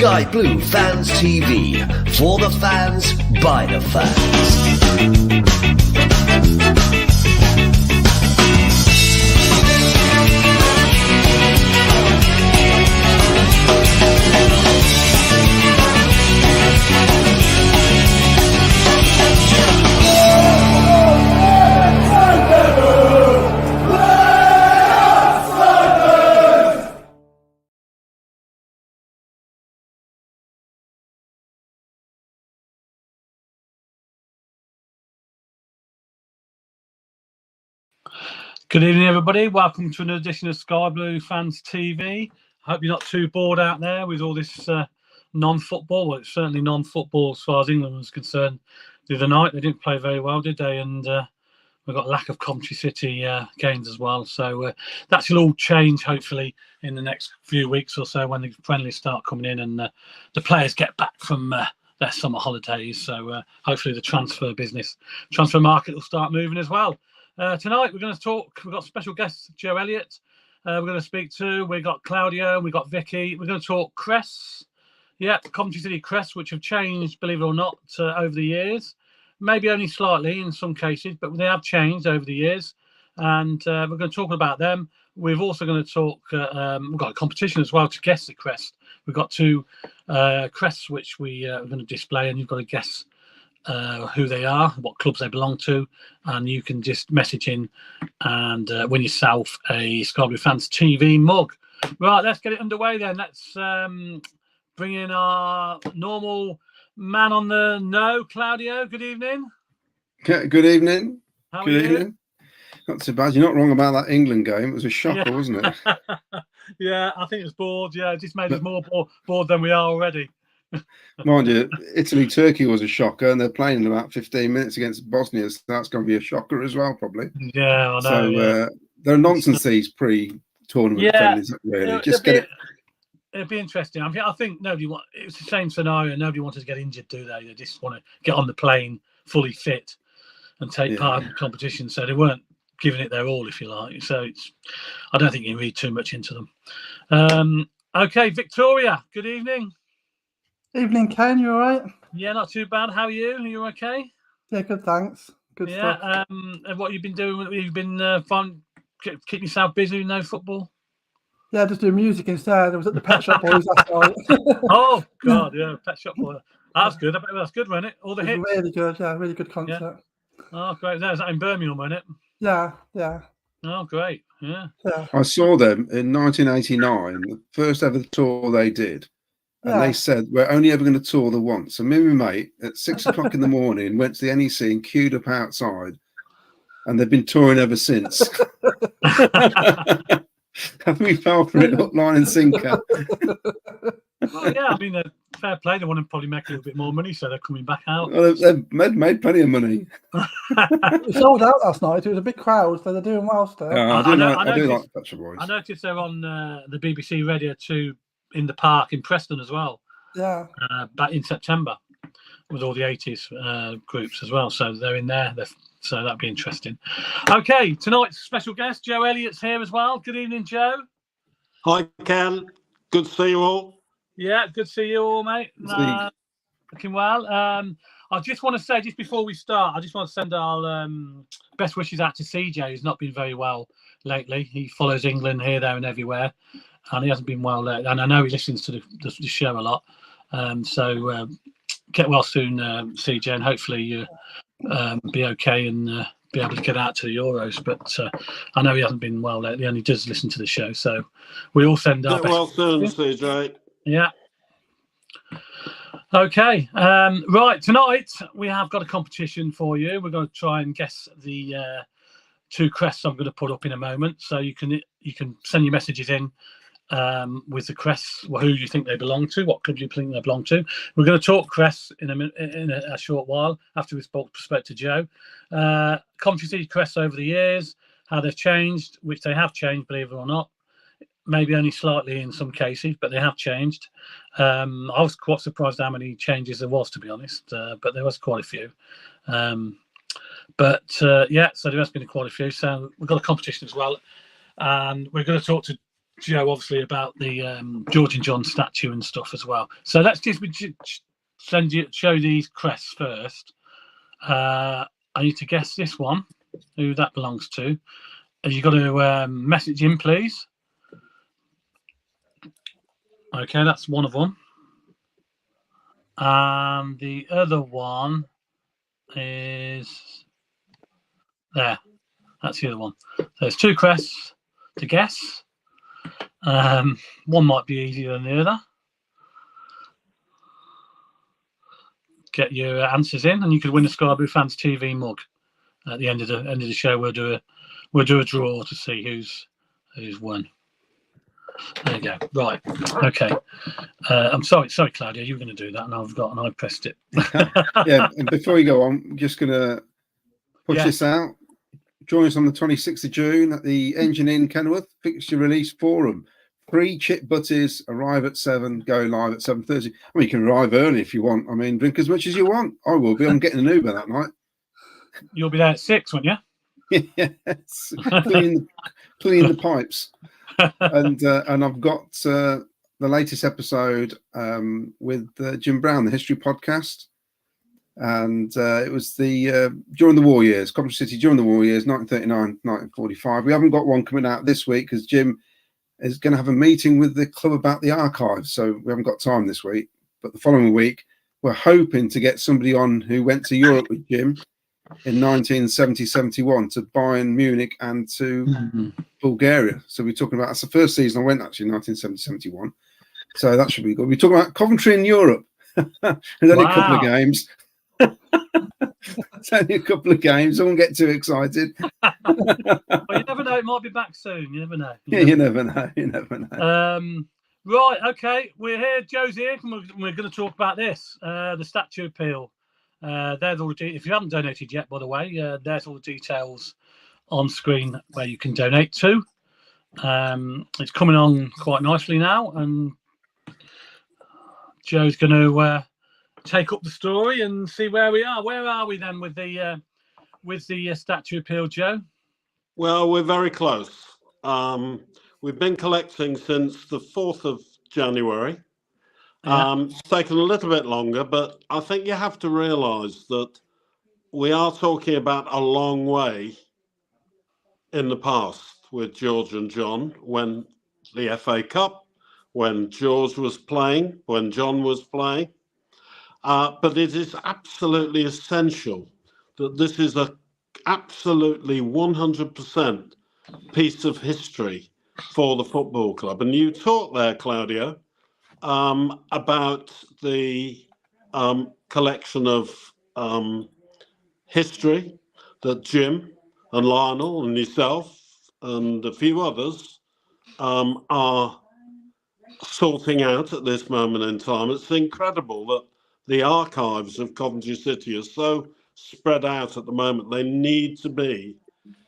Sky Blue Fans TV. For the fans, by the fans. Good evening, everybody. Welcome to another edition of Sky Blue Fans TV. I hope you're not too bored out there with all this non-football. Well, it's certainly non-football as far as England was concerned. The other night, they didn't play very well, did they? And we've got a lack of Coventry City games as well. So that should all change, hopefully, in the next few weeks or so when the friendlies start coming in and the players get back from their summer holidays. So hopefully the transfer market will start moving as well. Tonight we're going to talk. We've got special guest Joe Elliott. We're going to speak to. We've got Claudio. We've got Vicky. We're going to talk Crests. Yeah, Coventry City Crests, which have changed, believe it or not, over the years. Maybe only slightly in some cases, but they have changed over the years. And we're going to talk about them. We're also going to talk. We've got a competition as well to guess the crest. We've got two crests which we are going to display, and you've got to guess who they are, what clubs they belong to, and you can just message in and win yourself a Sky Blue Fans TV mug. Right, let's get it underway then. Let's bring in our normal man on the know, Claudio. Good evening. Good evening. How Good are you? evening. Not too bad. You're not wrong about that England game. It was a shocker, wasn't it? Yeah, I think it's bored. Yeah, it just made us more bored than we are already. Mind you, Italy-Turkey was a shocker, and they're playing in about 15 minutes against Bosnia, so that's going to be a shocker as well, probably. Yeah, I know. So there are nonsense these pre-tournament friendlies, really. It'd be interesting. I think nobody want. It's the same scenario. Nobody wanted to get injured, do they? They just want to get on the plane fully fit and take part in the competition. So they weren't giving it their all, if you like. So I don't think you can read too much into them. Okay, Victoria. Good evening. Evening, Ken. You all right? Yeah, not too bad. How are you? Are you okay? Yeah, good. Thanks. Good stuff. And what you've been doing? You've been keeping yourself busy with no football? Yeah, just doing music instead. I was at the Pet Shop Boys last night. Oh God, yeah, Pet Shop Boys. That's good. I bet that's good, wasn't it? All the hits. Really good. Yeah, really good concert. Yeah. Oh, great. Is that in Birmingham, wasn't it? Yeah. Oh, great. Yeah. I saw them in 1989, the first ever tour they did. And they said, we're only ever going to tour the once. So me and my mate, at 6 o'clock in the morning, went to the NEC and queued up outside. And they've been touring ever since. And we fell for it, hook, line and sinker. Well, yeah, I mean, fair play. They want to probably make a little bit more money, so they're coming back out. Well, they've made plenty of money. It sold out last night. It was a big crowd, so they're doing well still. I do like Pet Shop Boys. I noticed they're on the BBC Radio 2 in the park in Preston as well. Yeah. Back in September with all the 80s groups as well. So they're in there. So that'd be interesting. Okay, tonight's special guest, Joe Elliott's here as well. Good evening, Joe. Hi, Ken. Good to see you all. Yeah, good to see you all, mate. Looking well. I just want to say, just before we start, I just want to send our best wishes out to CJ, who's not been very well lately. He follows England here, there and everywhere, and he hasn't been well lately. And I know he listens to the show a lot. So get well soon, CJ, and hopefully you be okay and be able to get out to the Euros. But I know he hasn't been well lately, and he does listen to the show. So we all send our best. Well soon, CJ. Yeah. Okay. Right. Tonight we have got a competition for you. We're going to try and guess the two crests I'm going to put up in a moment. So you can send your messages in with the crests, who you think they belong to, what club you think they belong to. We're going to talk crests in a short while after we spoke to Joe. Coventry City crests over the years, how they've changed, which they have changed, believe it or not. Maybe only slightly in some cases, but they have changed. I was quite surprised how many changes there was, to be honest, but there was quite a few. Yeah, so there has been quite a few. So we've got a competition as well. And we're going to talk to Joe, obviously, about the George and John statue and stuff as well. So let's just show these crests first. I need to guess this one, who that belongs to. You got to message in, please. Okay, that's one of them. And the other one is there. That's the other one. There's two crests to guess. One might be easier than the other. Get your answers in, and you could win a Sky Blue Fans TV mug. At the end of the show, we'll do a draw to see who's won. There you go. Right. Okay. I'm sorry, Claudia, you were going to do that, and I pressed it. Yeah. And before you go on, I'm just going to push this out. Join us on the 26th of June at the Engine Inn Kenilworth Fixture Release Forum. 3 chip butties arrive at 7, go live at 7:30. I mean, you can arrive early if you want. I mean, drink as much as you want. I will be. I'm getting an Uber that night. You'll be there at 6, won't you? Yes, cleaning the pipes. And I've got the latest episode with Jim Brown, the History Podcast. And it was the during the war years, Coventry City during the war years, 1939, 1945. We haven't got one coming out this week because Jim is going to have a meeting with the club about the archives, so we haven't got time this week. But the following week, we're hoping to get somebody on who went to Europe with Jim in 1970-71 to Bayern Munich and to Bulgaria. So we're talking about, that's the first season I went actually, 1970-71. So that should be good. We're talking about Coventry in Europe. There's only a couple of games. It's only a couple of games. I won't get too excited. Well, you never know. It might be back soon. You never know. You never know. You never know. Right. Okay. We're here. Joe's here. And we're going to talk about this. The statue appeal. There's all the, if you haven't donated yet, by the way, there's all the details on screen where you can donate to. It's coming on quite nicely now, and Joe's going to take up the story and see where we are. Where are we then with the statue appeal, Joe? Well, we're very close. We've been collecting since the 4th of January. It's taken a little bit longer, but I think you have to realise that we are talking about a long way in the past with George and John, when the FA Cup, when George was playing, when John was playing. But it is absolutely essential that this is a absolutely 100% piece of history for the football club. And you talked there, Claudio, about the collection of history that Jim and Lionel and yourself and a few others are sorting out at this moment in time. It's incredible that the archives of Coventry City are so spread out at the moment. They need to be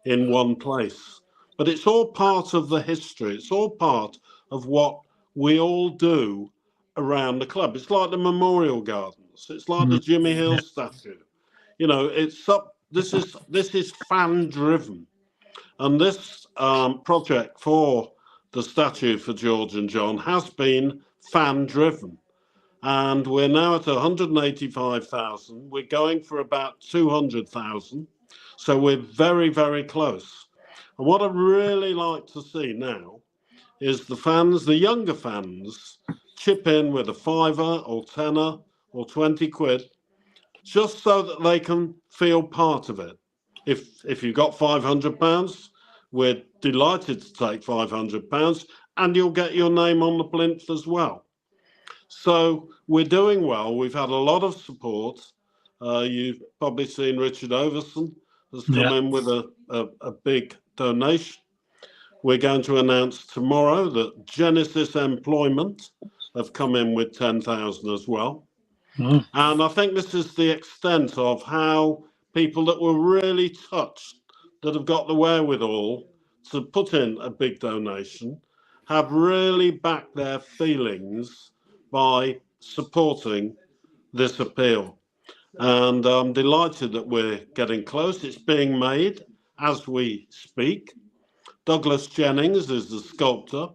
in one place. But it's all part of the history. It's all part of what we all do around the club. It's like the memorial gardens. It's like the Jimmy Hill statue. You know, it's up. This is fan driven, and this project for the statue for George and John has been fan driven. And we're now at 185,000. We're going for about 200,000. So we're very, very close. And what I really like to see now is the fans, the younger fans, chip in with a £5 or £10 or 20 quid, just so that they can feel part of it. If you've got £500, we're delighted to take £500, and you'll get your name on the plinth as well. So we're doing well. We've had a lot of support. You've probably seen Richard Overson has come in with a big donation. We're going to announce tomorrow that Genesis Employment have come in with 10,000 as well. And I think this is the extent of how people that were really touched, that have got the wherewithal to put in a big donation, have really backed their feelings by supporting this appeal. And I'm delighted that we're getting close. It's being made as we speak. Douglas Jennings is the sculptor.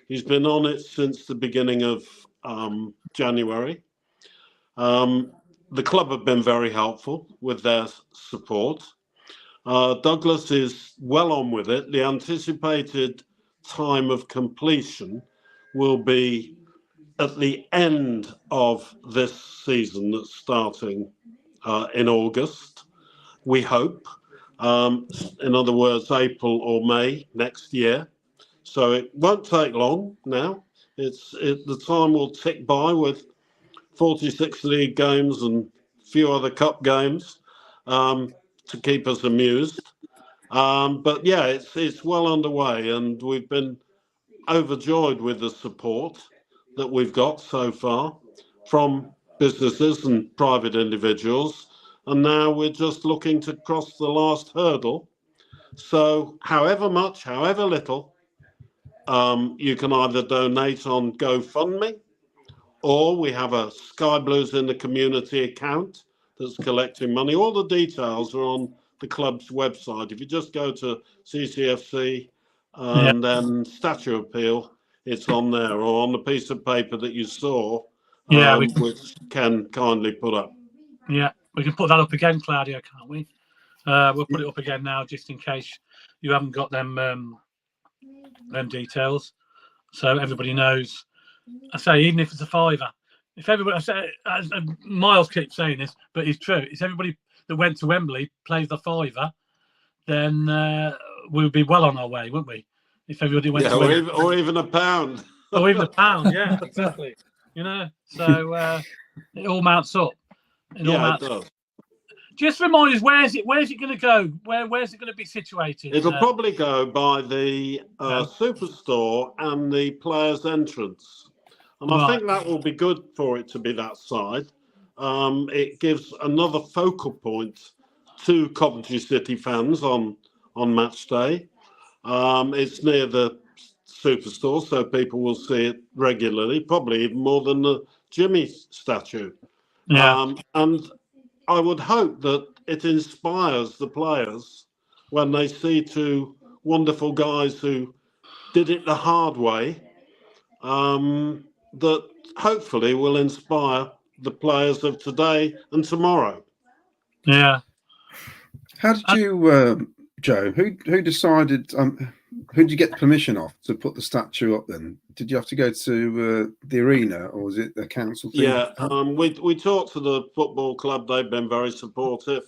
He's been on it since the beginning of January. The club have been very helpful with their support. Douglas is well on with it. The anticipated time of completion will be at the end of this season that's starting in August, we hope. In other words, April or May next year. So it won't take long now. The time will tick by with 46 league games and a few other cup games to keep us amused. But yeah, it's well underway, and we've been overjoyed with the support that we've got so far from businesses and private individuals. And now we're just looking to cross the last hurdle. So however much, however little, you can either donate on GoFundMe, or we have a Sky Blues in the Community account that's collecting money. All the details are on the club's website. If you just go to CCFC and then Statue Appeal, it's on there, or on the piece of paper that you saw, which Ken kindly put up. Yeah, we can put that up again, Claudio, can't we? We'll put it up again now, just in case you haven't got them details, so everybody knows. I say, even if it's a fiver, if everybody, I say, as Miles keeps saying this, but it's true. It's everybody that went to Wembley plays the fiver, then we'll be well on our way, wouldn't we? If everybody went to Wembley, or even a pound, or even a pound, yeah, exactly. You know, so it all mounts up. It does. Just remind us, where's it going to go? Where's it going to be situated? It'll probably go by the Superstore and the players' entrance. And I think that will be good for it to be that side. It gives another focal point to Coventry City fans on match day. It's near the Superstore, so people will see it regularly, probably even more than the Jimmy statue. Yeah. And I would hope that it inspires the players when they see two wonderful guys who did it the hard way, that hopefully will inspire the players of today and tomorrow. Yeah. How did you, Joe? Who decided? Who did you get permission off to put the statue up? Then did you have to go to the arena, or was it the council thing? Yeah, we talked to the football club. They've been very supportive.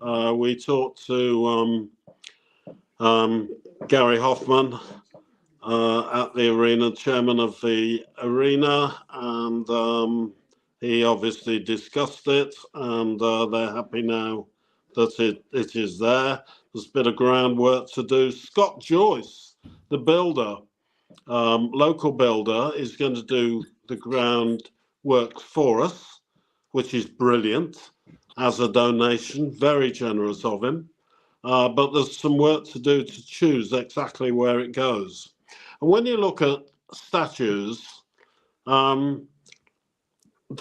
We talked to Gary Hoffman at the arena, chairman of the arena, and he obviously discussed it, and they're happy now that it is there. There's a bit of groundwork to do. Scott Joyce, the builder, local builder, is going to do the groundwork for us, which is brilliant as a donation. Very generous of him. But there's some work to do to choose exactly where it goes. And when you look at statues, the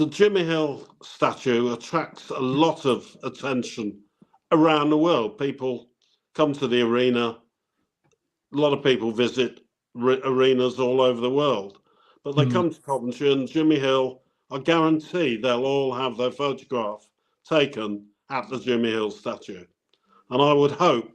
Jimmy Hill statue attracts a lot of attention around the world. People come to the arena. A lot of people visit arenas all over the world, but they come to Coventry, and Jimmy Hill, I guarantee they'll all have their photograph taken at the Jimmy Hill statue. And I would hope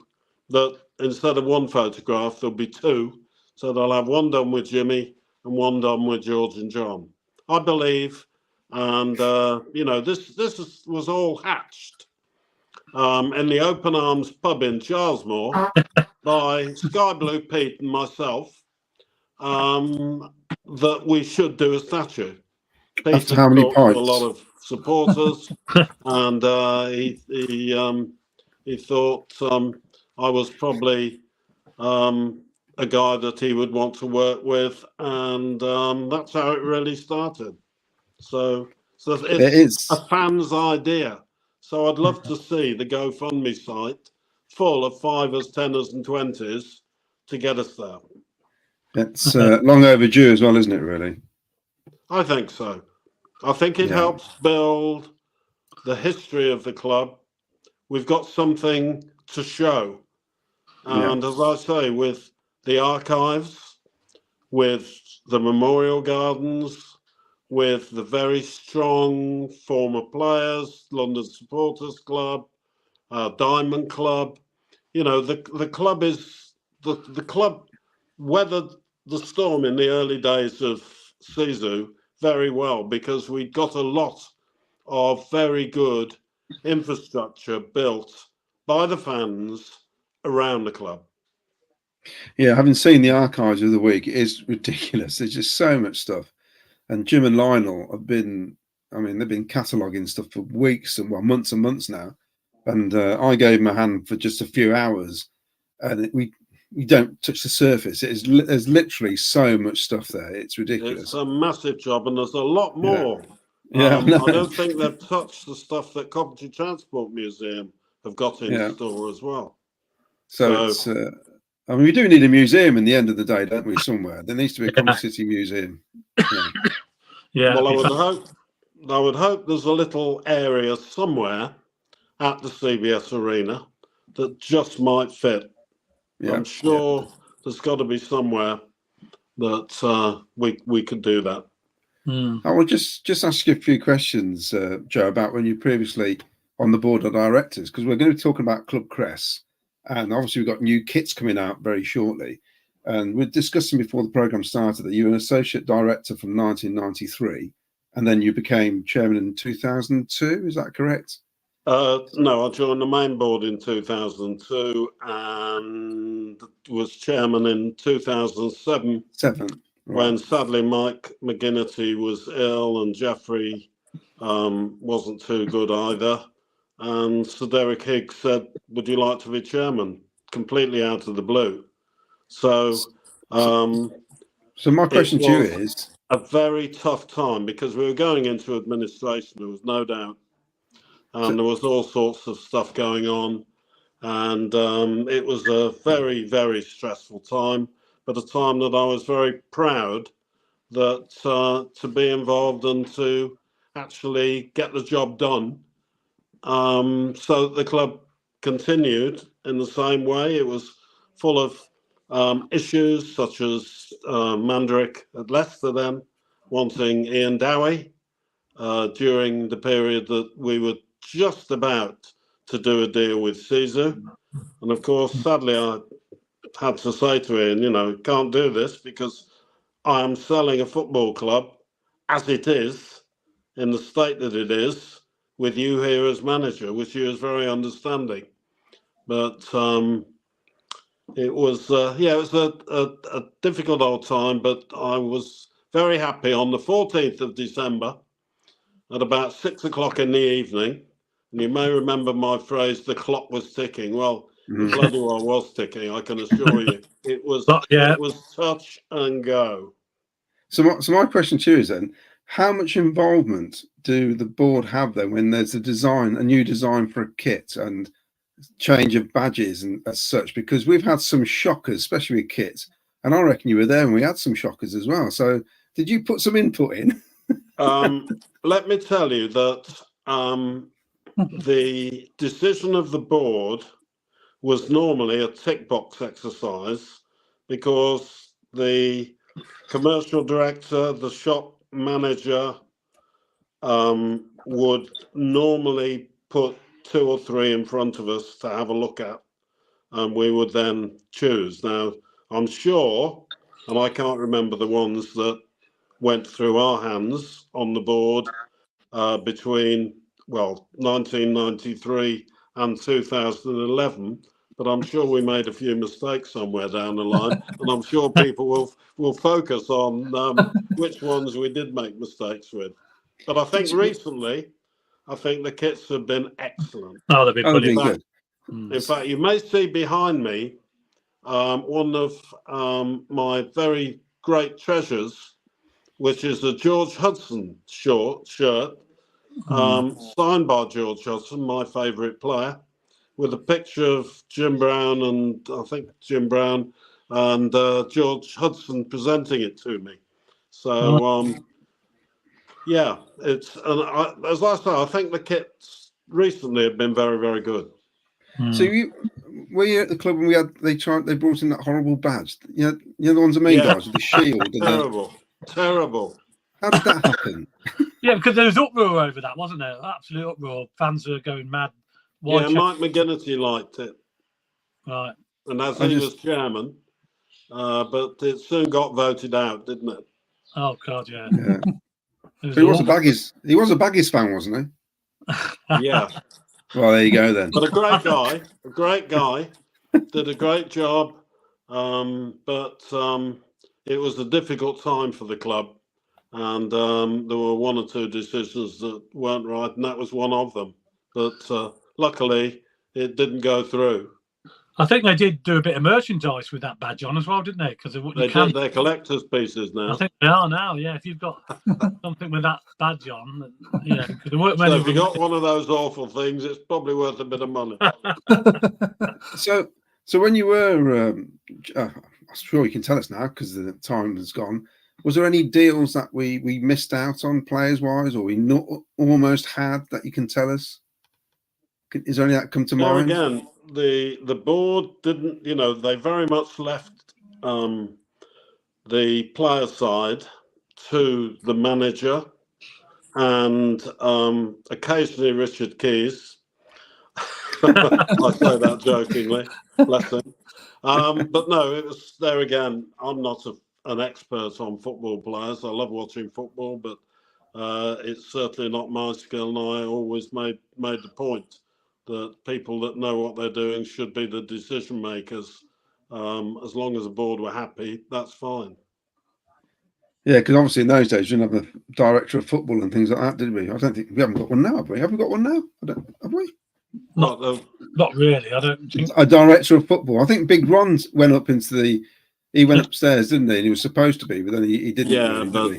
that instead of one photograph, there'll be two. So they'll have one done with Jimmy and one done with George and John, I believe. And, this was all hatched in the Open Arms pub in Charlesmore by Sky Blue Pete and myself, that we should do a statue. Pete After how many pints? A lot of supporters, and he thought I was probably a guy that he would want to work with, and that's how it really started. So it's a fan's idea. So I'd love to see the GoFundMe site full of fivers, tenors, and 20s to get us there. It's long overdue as well, isn't it, really? I think so. I think it helps build the history of the club. We've got something to show. And as I say, with the archives, with the Memorial Gardens with the very strong former players, London Supporters Club, Diamond Club. You know, the club is the club weathered the storm in the early days of Sisu very well, because we got a lot of very good infrastructure built by the fans around the club. Yeah, having seen the archives of the week, it is ridiculous. There's just so much stuff. And Jim and Lionel have been, I mean, they've been cataloguing stuff for weeks and months now. And I gave them a hand for just a few hours, and we don't touch the surface. There's literally so much stuff there. It's ridiculous. It's a massive job, and there's a lot more. Yeah, I don't think they've touched the stuff that Coventry Transport Museum have got in store as well. So it's, I mean, we do need a museum in the end of the day, don't we? Somewhere there needs to be a Coventry City Museum. Yeah. Well, I would hope there's a little area somewhere at the CBS Arena that just might fit. I'm sure there's got to be somewhere that we could do that. I will just ask you a few questions, Joe, about when you previously on the board of directors, because we're going to be talking about Club Crest, and obviously we've got new kits coming out very shortly. And we're discussing before the programme started that you were an associate director from 1993, and then you became chairman in 2002. Is that correct? No, I joined the main board in 2002 and was chairman in 2007. When sadly Mike McGinnity was ill and Jeffrey wasn't too good either. And Sir Derek Higgs said, "Would you like to be chairman?" Completely out of the blue. So my question to you is a very tough time, because we were going into administration, there was no doubt. And there was all sorts of stuff going on. And it was a very, very stressful time, but a time that I was very proud that to be involved and to actually get the job done. So the club continued in the same way. It was full of issues such as Mandrick at Leicester then wanting Ian Dowie during the period that we were just about to do a deal with Sisu. And of course, sadly, I had to say to Ian, you know, can't do this because I am selling a football club as it is, in the state that it is, with you here as manager, which he was very understanding. But it was, it was a difficult old time, but I was very happy on the 14th of December at about 6 o'clock in the evening. And you may remember my phrase, the clock was ticking. Well, it bloody well was ticking, I can assure you. It was touch and go. So my question to you is then, how much involvement do the board have then when there's a new design for a kit and change of badges and as such? Because we've had some shockers, especially with kits, and I reckon you were there and we had some shockers as well. So did you put some input in? Let me tell you that the decision of the board was normally a tick box exercise, because the commercial director, the shop manager would normally put 2 or 3 in front of us to have a look at, and we would then choose. Now, I'm sure, and I can't remember the ones that went through our hands on the board between, 1993 and 2011, but I'm sure we made a few mistakes somewhere down the line, and I'm sure people will focus on which ones we did make mistakes with. But I think recently, the kits have been excellent. Oh, they've been brilliant. Good. In fact, you may see behind me one of my very great treasures, which is a George Hudson shirt, signed by George Hudson, my favourite player, with a picture of Jim Brown and George Hudson presenting it to me. So, it's, as I say, I think the kits recently have been very, very good. So were you at the club when they brought in that horrible badge? You know the ones I mean, guys, with the shield. And Terrible. how did that happen? Yeah, because there was uproar over that, wasn't there? Absolute uproar. Fans were going mad. Mike McGinnity liked it, Right. and as he was chairman, but it soon got voted out, didn't it? Oh God, yeah. He was a Baggies fan, wasn't he? Yeah. Well, there you go then. But a great guy, did a great job. But it was a difficult time for the club, and there were one or two decisions that weren't right, and that was one of them. But luckily, it didn't go through. I think they did do a bit of merchandise with that badge on as well, didn't they? Because they did. They're collector's pieces now. I think they are now. Yeah, if you've got something with that badge on, yeah. There weren't many. So if you got one of those awful things, it's probably worth a bit of money. So when you were, I'm sure you can tell us now because the time has gone. Was there any deals that we missed out on players wise, or we not almost had that you can tell us? Is there any that come to mind? Again, the board didn't. They very much left the player side to the manager and occasionally Richard Keys. I say that jokingly, bless him. But no, it was there again. I'm not an expert on football players. I love watching football, but it's certainly not my skill. And I always made the point that people that know what they're doing should be the decision makers. As long as the board were happy, that's fine. Yeah, because obviously in those days we didn't have a director of football and things like that, did we? I don't think we haven't got one now, have we? Have we got one now? Have we? Not really. I don't think a director of football. I think Big Ron went up he went upstairs, didn't he? And he was supposed to be, but then he didn't. Yeah, really, but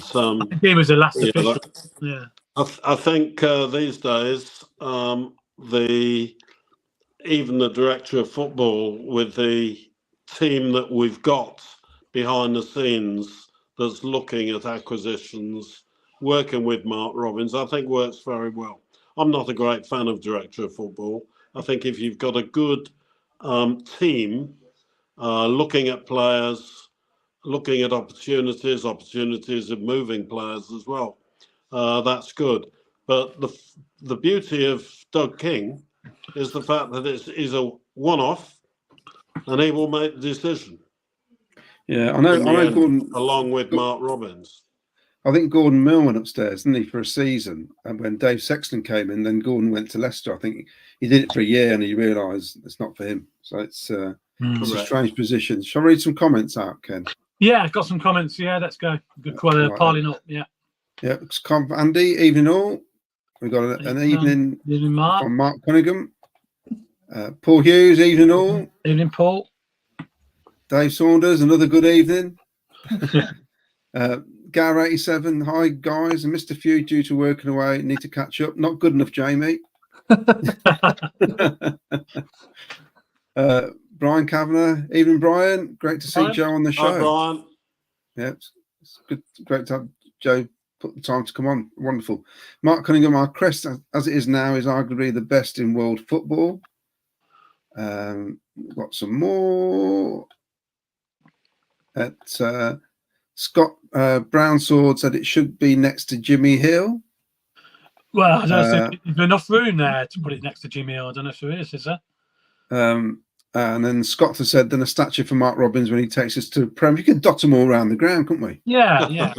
did he? he was the last official. Yeah. I think these days even the director of football with the team that we've got behind the scenes that's looking at acquisitions, working with Mark Robins, I think works very well. I'm not a great fan of director of football. I think if you've got a good team looking at players, looking at opportunities of moving players as well, that's good. But the beauty of Doug King is the fact that it's a one-off, and he will make the decision. Yeah, I know Gordon, along with Mark Robins. I think Gordon Mill went upstairs, didn't he, for a season? And when Dave Sexton came in, then Gordon went to Leicester. I think he did it for a year, and he realised it's not for him. So it's a strange position. Shall I read some comments out, Ken? Yeah, I've got some comments. Yeah, let's go. Good piling up. Yeah. Yeah, Andy, evening all. We've got an evening from Mark Cunningham. Paul Hughes, evening all. Evening, Paul. Dave Saunders, another good evening. Gar 87, hi guys. I missed a few due to working away. Need to catch up. Not good enough, Jamie. Brian Kavanagh, evening, Brian. Great to see Joe on the show. Hi, Brian. Yeah, it's good. Great to have Joe put the time to come on. Wonderful. Mark Cunningham, our Crest, as it is now, is arguably the best in world football. Got some more. Scott Brownsword said it should be next to Jimmy Hill. Well, I don't think there's enough room there to put it next to Jimmy Hill. I don't know if there is there? And then Scott has said, then a statue for Mark Robins when he takes us to the Prem. You could dot them all around the ground, couldn't we? Yeah, yeah.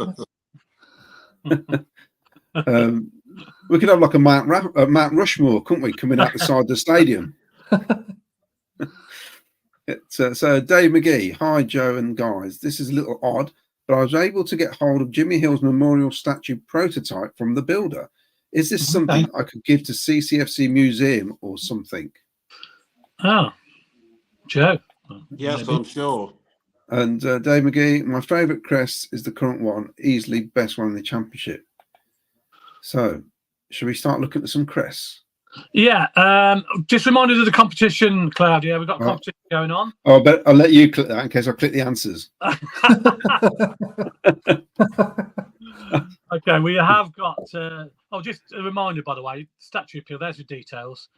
We could have like a Mount Rushmore, couldn't we, coming out the side of the stadium? So Dave McGee, hi Joe and guys. This is a little odd, but I was able to get hold of Jimmy Hill's memorial statue prototype from the builder. Is this something I could give to CCFC Museum or something? Oh, Joe. Yes, maybe. I'm sure. And Dave McGee, my favourite crest is the current one, easily best one in the championship. So, should we start looking at some crests? Yeah, just reminded of the competition, Claudia. We've got a competition going on. Oh, but I'll let you click that in case I click the answers. Okay, we have got. Just a reminder, by the way, statue appeal. There's your details.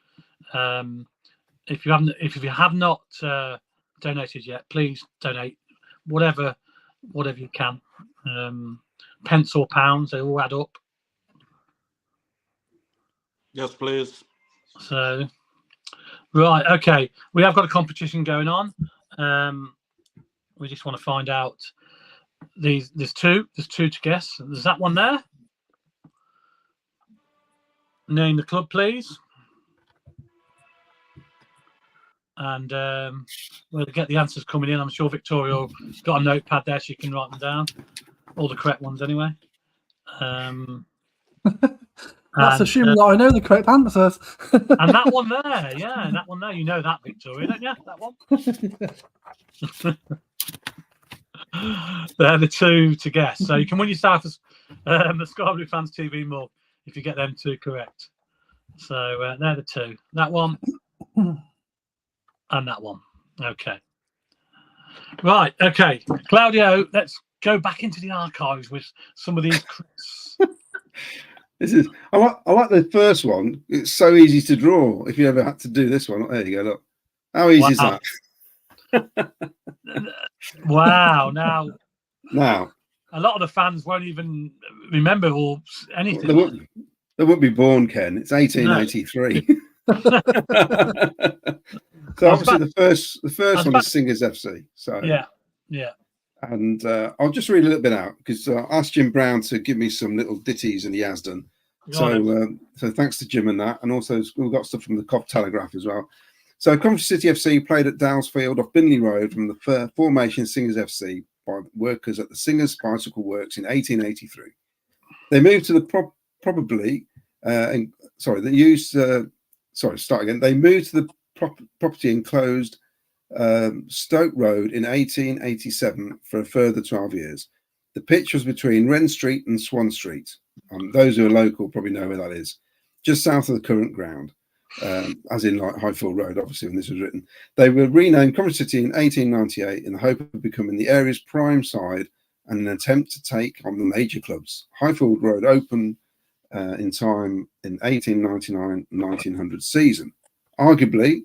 if you have not donated yet, please donate whatever you can. Pence or pounds, they all add up. Yes, please. So, right, okay, we have got a competition going on. We just want to find out. There's two to guess. There's that one there. Name the club, please. And we'll get the answers coming in. I'm sure Victoria's got a notepad there. She can write them down. All the correct ones, anyway. That's assuming that I know the correct answers. And that one there, yeah, that one there. You know that, Victoria, don't you? That one. They're the two to guess. So you can win yourself the Sky Blue Fans TV mug if you get them two correct. So they're the two. That one and that one. Okay. Right. Okay. Claudio, let's go back into the archives with some of these. I like the first one. It's so easy to draw. If you ever had to do this one, there you go. Look, how easy is that? Wow. Now, a lot of the fans won't even remember or anything. They wouldn't be born, Ken. It's 1883. No. So obviously the first one is Singers FC. So yeah. And I'll just read a little bit out because I asked Jim Brown to give me some little ditties, and he has done. So thanks to Jim and that, and also we've got stuff from the Cov Telegraph as well. So Coventry City FC played at Dalesfield off Binley Road from the formation Singers FC by workers at the Singers Bicycle Works in 1883. They moved to the They moved to the property enclosed Stoke Road in 1887 for a further 12 years. The pitch was between Wren Street and Swan Street. Those who are local probably know where that is, just south of the current ground, as in like Highfield Road, obviously, when this was written. They were renamed Coventry City in 1898 in the hope of becoming the area's prime side and an attempt to take on the major clubs. Highfield Road opened in time in 1899-1900 season. Arguably,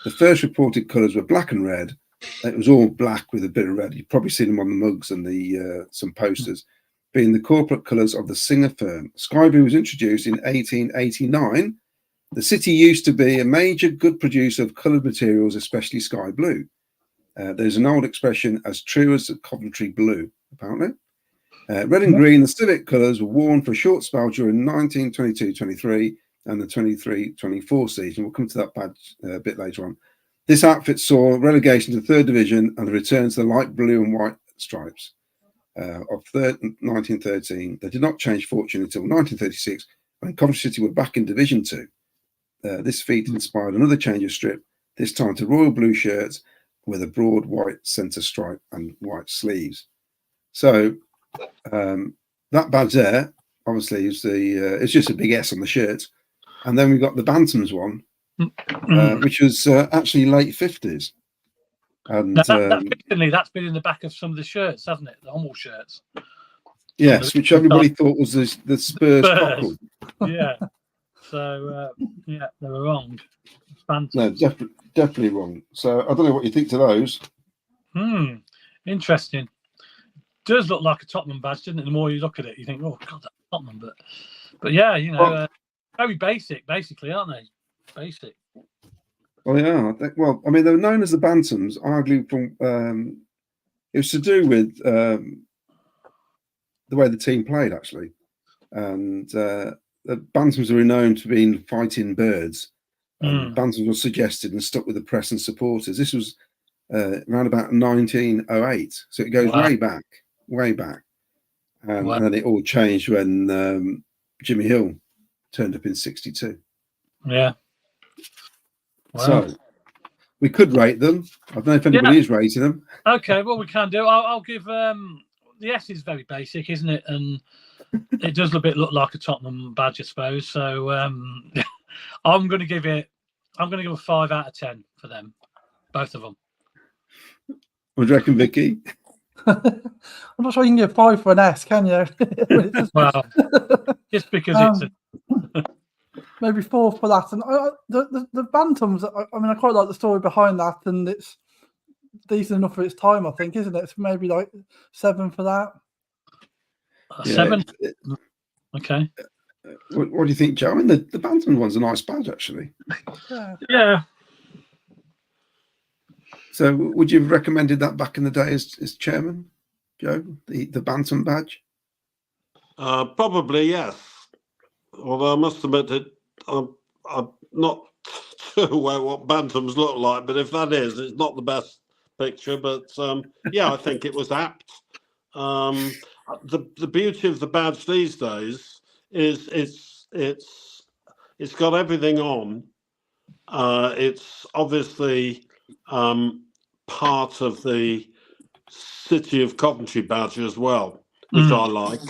the first reported colours were black and red. It was all black with a bit of red. You've probably seen them on the mugs and the some posters, being the corporate colours of the Singer firm. Sky Blue was introduced in 1889. The city used to be a major good producer of coloured materials, especially sky blue. There's an old expression, as true as the Coventry blue, apparently. Red and green, the civic colours, were worn for a short spell during 1922-23 and the 23-24 season. We'll come to that badge a bit later on. This outfit saw relegation to the third division and the return to the light blue and white stripes of 1913. They did not change fortune until 1936 when Coventry City were back in Division 2. This feat inspired another change of strip, this time to royal blue shirts with a broad white centre stripe and white sleeves. So that badge there, obviously, is it's just a big S on the shirt. And then we've got the Bantams one, which was actually late 50s. And that's been in the back of some of the shirts, hasn't it? The Hummel shirts. Yes, which everybody thought was the Spurs cockle. Yeah. So, yeah, they were wrong. Bantams. No, definitely wrong. So I don't know what you think to those. Interesting. Does look like a Tottenham badge, doesn't it? The more you look at it, you think, oh, God, that's Tottenham. But yeah, you know, very basic, basically, aren't they? Basic. Well, yeah. I mean, they were known as the Bantams, arguably from it was to do with the way the team played, actually. And the Bantams were renowned for being fighting birds. Bantams were suggested and stuck with the press and supporters. This was around about 1908, so it goes way back. And then it all changed when Jimmy Hill turned up in 62. Yeah. Wow. So we could rate them. I don't know if anybody is rating them. Okay, well, we can do. I'll give the S is very basic, isn't it? And it does look like a Tottenham badge, I suppose. So I'm going to give a 5 out of 10 for them, both of them. What do you reckon, Vicky? I'm not sure you can give 5 for an S, can you? Well, just because it's maybe 4 for that. And the bantams, I mean, I quite like the story behind that, and it's decent enough for its time, I think, isn't it? So maybe like 7 for that. 7. Okay. What do you think, Joe? I mean, the bantam one's a nice badge, actually. Yeah. So, would you have recommended that back in the day as chairman, Joe? The bantam badge? Probably yes. Although I must admit that I'm not too aware what bantams look like, but if that is, it's not the best picture. But yeah, I think it was apt. The beauty of the badge these days is it's got everything on. It's obviously part of the City of Coventry badge as well, which I like.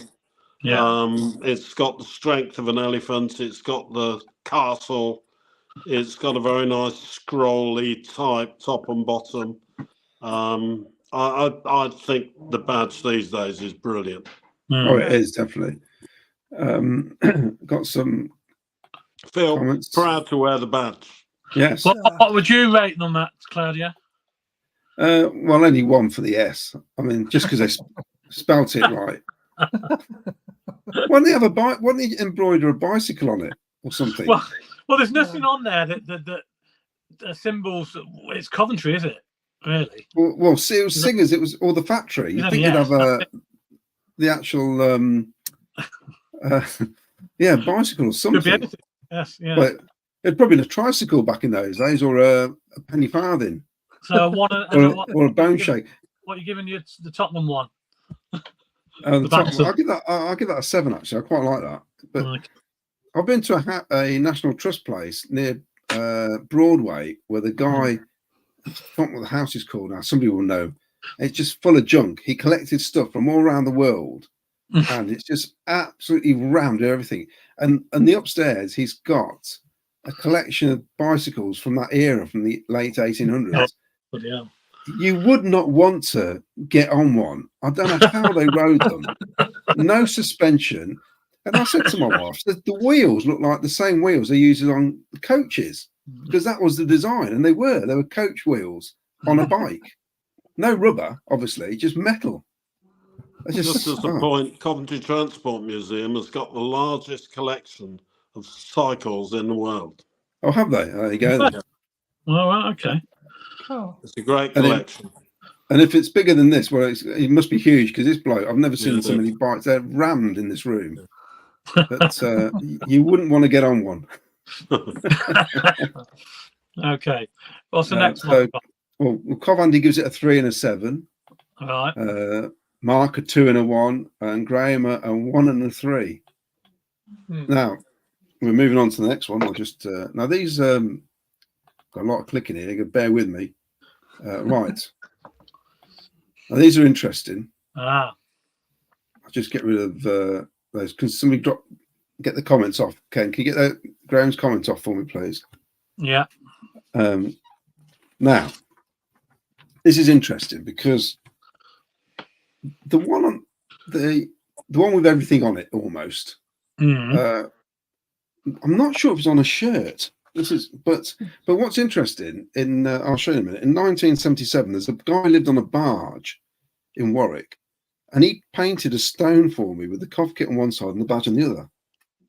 Yeah. It's got the strength of an elephant. It's got the castle. It's got a very nice scrolly type top and bottom. I think the badge these days is brilliant. Oh, it is definitely. Got some Feel comments. proud to wear the badge. Yes. What would you rate on that, Claudia? Well, only 1 for the S. I mean, just because they spelt it right. Why don't they have why don't they embroider a bicycle on it or something? Well, there's nothing on there that symbols. It's Coventry, is it? Really? Well, see, it was Singers. It was or the factory. You think you'd have the actual bicycle or something. Could be anything. Yes, yeah. But it'd probably been a tricycle back in those days, or a penny farthing. So or a bone shake. What are you giving the Tottenham one? I'll give that a 7. Actually, I quite like that. But I've been to a National Trust place near Broadway where the guy, I forgot what the house is called now. Somebody will know. It's just full of junk. He collected stuff from all around the world, and it's just absolutely rammed with everything. And the upstairs, he's got a collection of bicycles from that era, from the late 1800s. Yeah. You would not want to get on one. I don't know how they rode them. No suspension. And I said to my wife, the wheels look like the same wheels they use on the coaches, because that was the design. And they were coach wheels on a bike. No rubber, obviously, just metal. Just as a point, Coventry Transport Museum has got the largest collection of cycles in the world. Oh, have they? There you go. Then. All right, okay. It's a great collection. And if it's bigger than this, well, it must be huge, because this bloke, I've never seen so many bikes. They're rammed in this room. But you wouldn't want to get on one. Okay. What's the next one? Well, Covandy gives it a 3 and a 7. All right. Mark a 2 and a 1, and Graham a 1 and a 3. Now we're moving on to the next one. I'll just now these got a lot of clicking here. You bear with me. Right. Now these are interesting. I'll just get rid of those. Can somebody get the comments off? Ken, can you get Graham's comments off for me, please? Yeah. Now this is interesting because the one with everything on it almost. I'm not sure if it's on a shirt. But what's interesting I'll show you in a minute. In 1977, there's a guy who lived on a barge in Warwick, and he painted a stone for me with the cough kit on one side and the badge on the other.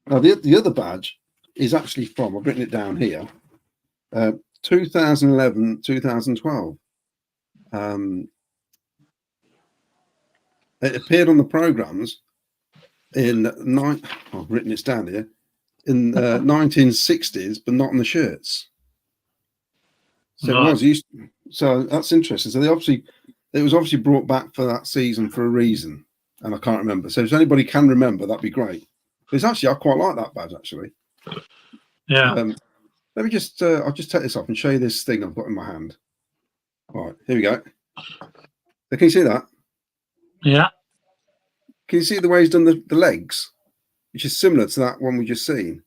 Now the other badge is actually from, I've written it down here, 2011, 2012. It appeared on the programs I've written it down here, in 1960s, but not on the shirts. So it was used. So that's interesting. So it was obviously brought back for that season for a reason, and I can't remember. So if anybody can remember, that'd be great. It's actually, I quite like that badge actually. Yeah. Let me just I'll just take this off and show you this thing I've got in my hand. All right, here we go. So can you see that? Yeah. Can you see the way he's done the legs, which is similar to that one we just seen?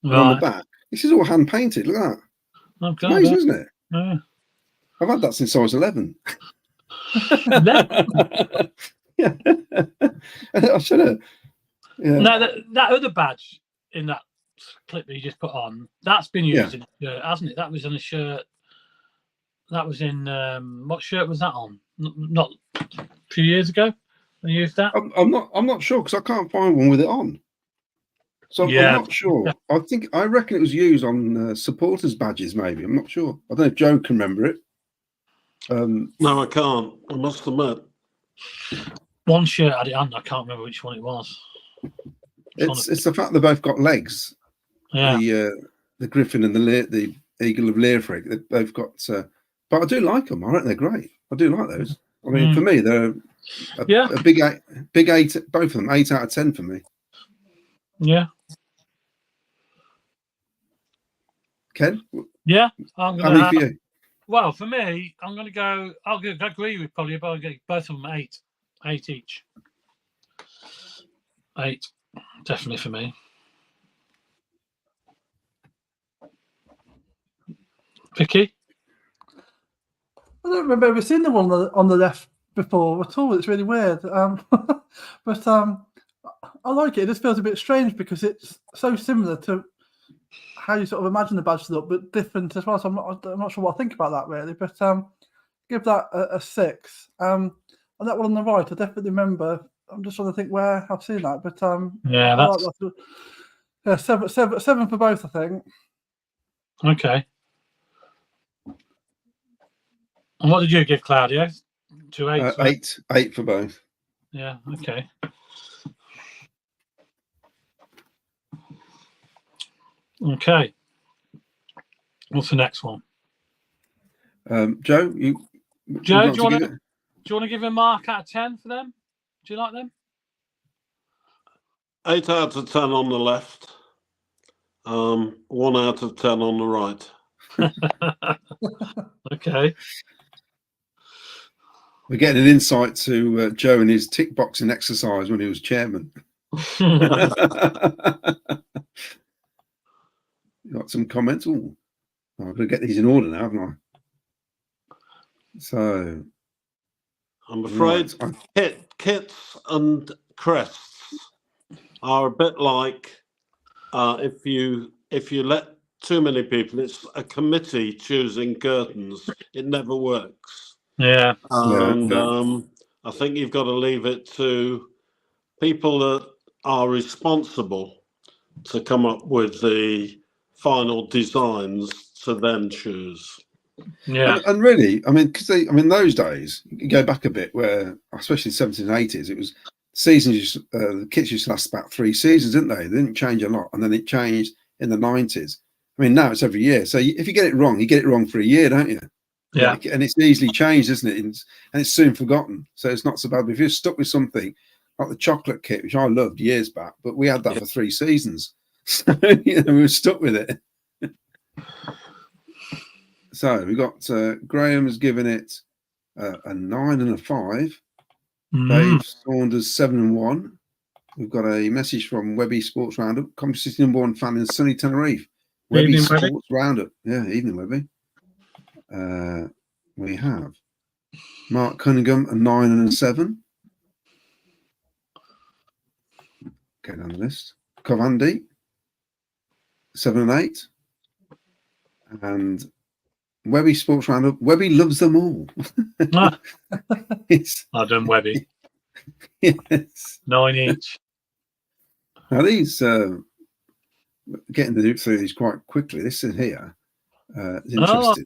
Right. On the back, this is all hand painted. Look at that. Okay. Amazing, isn't it? Yeah. I've had that since I was 11. Yeah. I should have. Yeah. No, that other badge in that clip that you just put on, that's been used in a shirt, hasn't it? That was in a shirt. That was in what shirt was that on? Not a few years ago. They used that. I'm not sure because I can't find one with it on. So I'm not sure. I reckon it was used on supporters badges. Maybe I'm not sure. I don't know if Joe can remember it. No, I can't. I must admit. One shirt had it on. I can't remember which one it was. It's the fact they both got legs. Yeah. The Griffin and the Eagle of Learfrick. They've both got. But I do like them. I reckon they're great. I do like those. I mean, for me, they're a big eight. Both of them 8 out of 10 for me. Yeah. Ken? Yeah. I'm How many for you? Well, for me, I'm going to go. I'll agree with probably about both of them 8 each. 8, definitely for me. Vicky? I don't remember ever seeing the one on the left before at all. It's really weird. But I like it. It just feels a bit strange because it's so similar to how you sort of imagine the badge to look, but different as well. So I'm not sure what I think about that really. But give that a 6. And that one on the right, I definitely remember. I'm just trying to think where I've seen that. But yeah, that's like that. 7 for both, I think. Okay. And what did you give, Claudio? 2 8? 8 for both. Yeah, okay. Okay. What's the next one? Joe, do you want to give a mark out of 10 for them? Do you like them? 8 out of 10 on the left. 1 out of 10 on the right. Okay. We're getting an insight to Joe and his tick boxing exercise when he was chairman. Got some comments. Oh, I've got to get these in order now, haven't I? So, I'm afraid kits and crests are a bit like if you let too many people, it's a committee choosing curtains. It never works. Yeah. And I think you've got to leave it to people that are responsible to come up with the final designs to then choose. Yeah. And really, I mean, because those days, you go back a bit where, especially 70s and 80s, it was seasons, the kits used to last about 3 seasons, didn't they? They didn't change a lot. And then it changed in the 90s. I mean, now it's every year. So if you get it wrong, you get it wrong for a year, don't you? Yeah. And it's easily changed, isn't it? And it's soon forgotten. So it's not so bad. But if you're stuck with something like the chocolate kit, which I loved years back, but we had that for 3 seasons. So, we were stuck with it. So we got Graham has given it a 9 and a 5. Dave Saunders 7 and 1. We've got a message from Webby Sports Roundup, competition #1 fan in sunny Tenerife. Webby Sports Roundup. Yeah, evening, Webby. We have Mark Cunningham a 9 and a 7. Go down the list. Covandi 7 and 8. And Webby Sports Roundup. Webby loves them all. I've done Webby. Yes. 9 each. Now these getting through these quite quickly. This is here is interesting.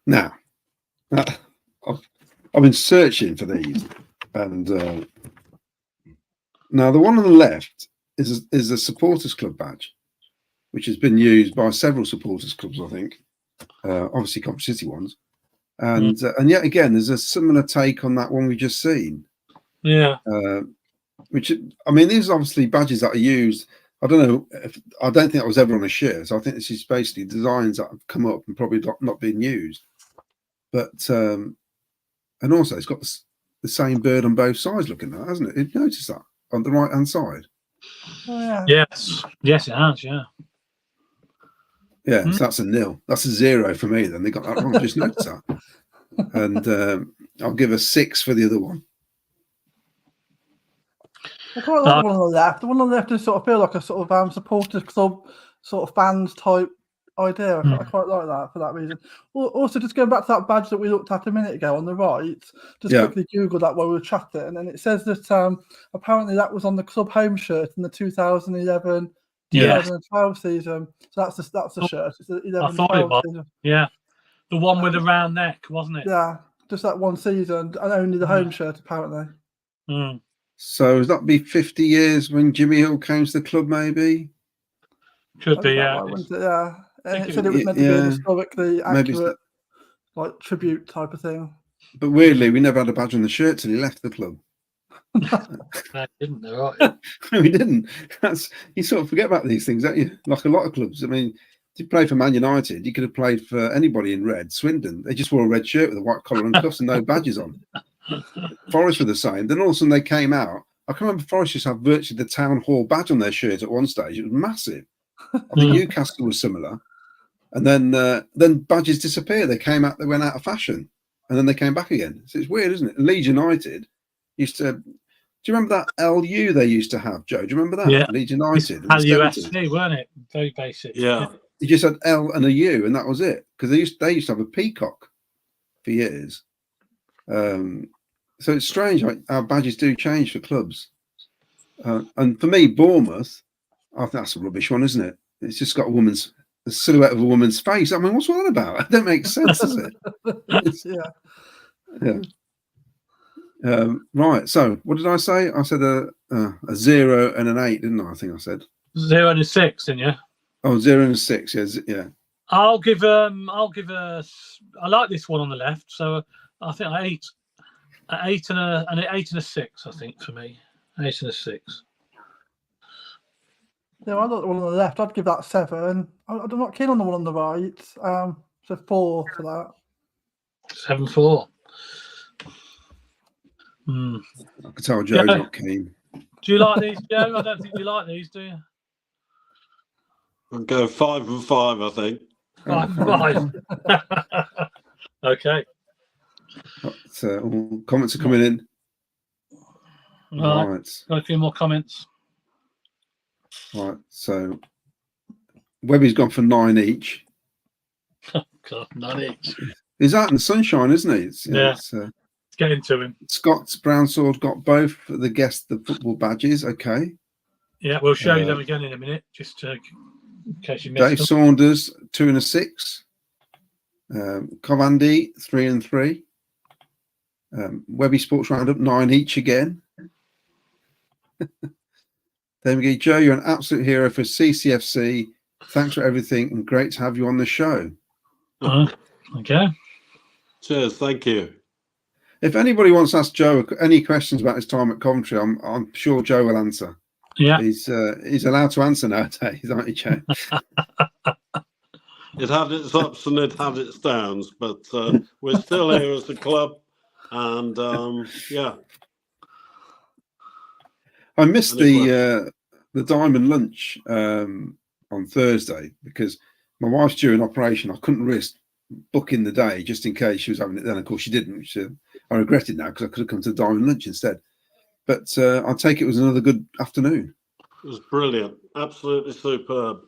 Now I've been searching for these, and now the one on the left is a supporters club badge, which has been used by several supporters clubs, I think. Obviously Coventry City ones, and yet again there's a similar take on that one we just seen. Yeah. Which, I mean, these are obviously badges that are used. I don't know. I don't think that was ever on a shirt. So I think this is basically designs that have come up and probably not been used. But and also it's got the same bird on both sides looking at, hasn't it? You've noticed that on the right hand side. Oh, yeah. Yes, it has. Yeah. Yeah, so that's a 0. That's a 0 for me. Then they got that wrong. Just noticed that. And I'll give a 6 for the other one. I quite like the one on the left. The one on the left does sort of feel like a sort of supporters club, sort of fans type idea. I quite like that for that reason. Also, just going back to that badge that we looked at a minute ago on the right, just quickly Google that while we were chatting, and it says that apparently that was on the club home shirt in the 2011 2012 season. So that's the shirt. It's the 11-12 season. Yeah, the one with the round neck, wasn't it? Yeah, just that one season, and only the home shirt apparently. Mm. So does that be 50 years when Jimmy Hill came to the club? Maybe Could be. Yeah. Yeah. And it said it was meant to be a historically accurate, like tribute type of thing. But weirdly, we never had a badge on the shirt till he left the club. I didn't know. Right? No, we didn't. You sort of forget about these things, don't you? Like a lot of clubs. I mean, if you played for Man United, you could have played for anybody in red. Swindon, they just wore a red shirt with a white collar and cuffs and no badges on. Forest were the same. Then all of a sudden they came out. I can remember Forest used to have virtually the town hall badge on their shirt at one stage. It was massive. I think Newcastle was similar. And then badges disappeared. They came out. They went out of fashion, and then they came back again. So it's weird, isn't it? And Leeds United used to. Do you remember that LU they used to have, Joe? Do you remember that? Yeah. Leeds United. LUSC, weren't it? Very basic. Yeah. You just had L and a U, and that was it. Because they used to have a peacock for years. So it's strange how badges do change for clubs. And for me, Bournemouth, I think that's a rubbish one, isn't it? It's just got a silhouette of a woman's face. I mean, what's all that about? It don't make sense, does it? Right. So, what did I say? I said a 0 and an 8, didn't I? I think I said 0 and a 6, didn't you? Oh, 0 and a 6. Yeah. I'll give a. I like this one on the left, so I think an 8 and a 6. I think for me, 8 and a 6. Yeah, I like the one on the left. I'd give that 7. I'm not keen on the one on the right. So 4 for that. 7-4. I could tell Joe's not keen. Do you like these, Joe? I don't think you like these, do you? I'll go 5 and 5, I think. 5 and 5. Okay. So all comments are coming in. Right. Got a few more comments. Right. So Webby's gone for 9 each. God, 9 each. He's out in the sunshine, isn't he? Let's get into him. Scott's Brown Sword got both the football badges. Okay. Yeah, we'll show you them again in a minute, just in case you missed Dave them. Saunders 2 and a 6. Covandy 3 and 3. Webby Sports Roundup 9 each again. There we go. Joe, you're an absolute hero for CCFC. Thanks for everything and great to have you on the show. Okay. Cheers, thank you. If anybody wants to ask Joe any questions about his time at Coventry, I'm sure Joe will answer. Yeah. He's allowed to answer nowadays, aren't you, Joe? It had its ups and it had its downs, but we're still here as a club, and I missed the Diamond Lunch on Thursday because my wife's due an operation. I couldn't risk booking the day just in case she was having it then. Of course, she didn't, which I regret it now because I could have come to the Diamond Lunch instead. But I take it was another good afternoon. It was brilliant, absolutely superb.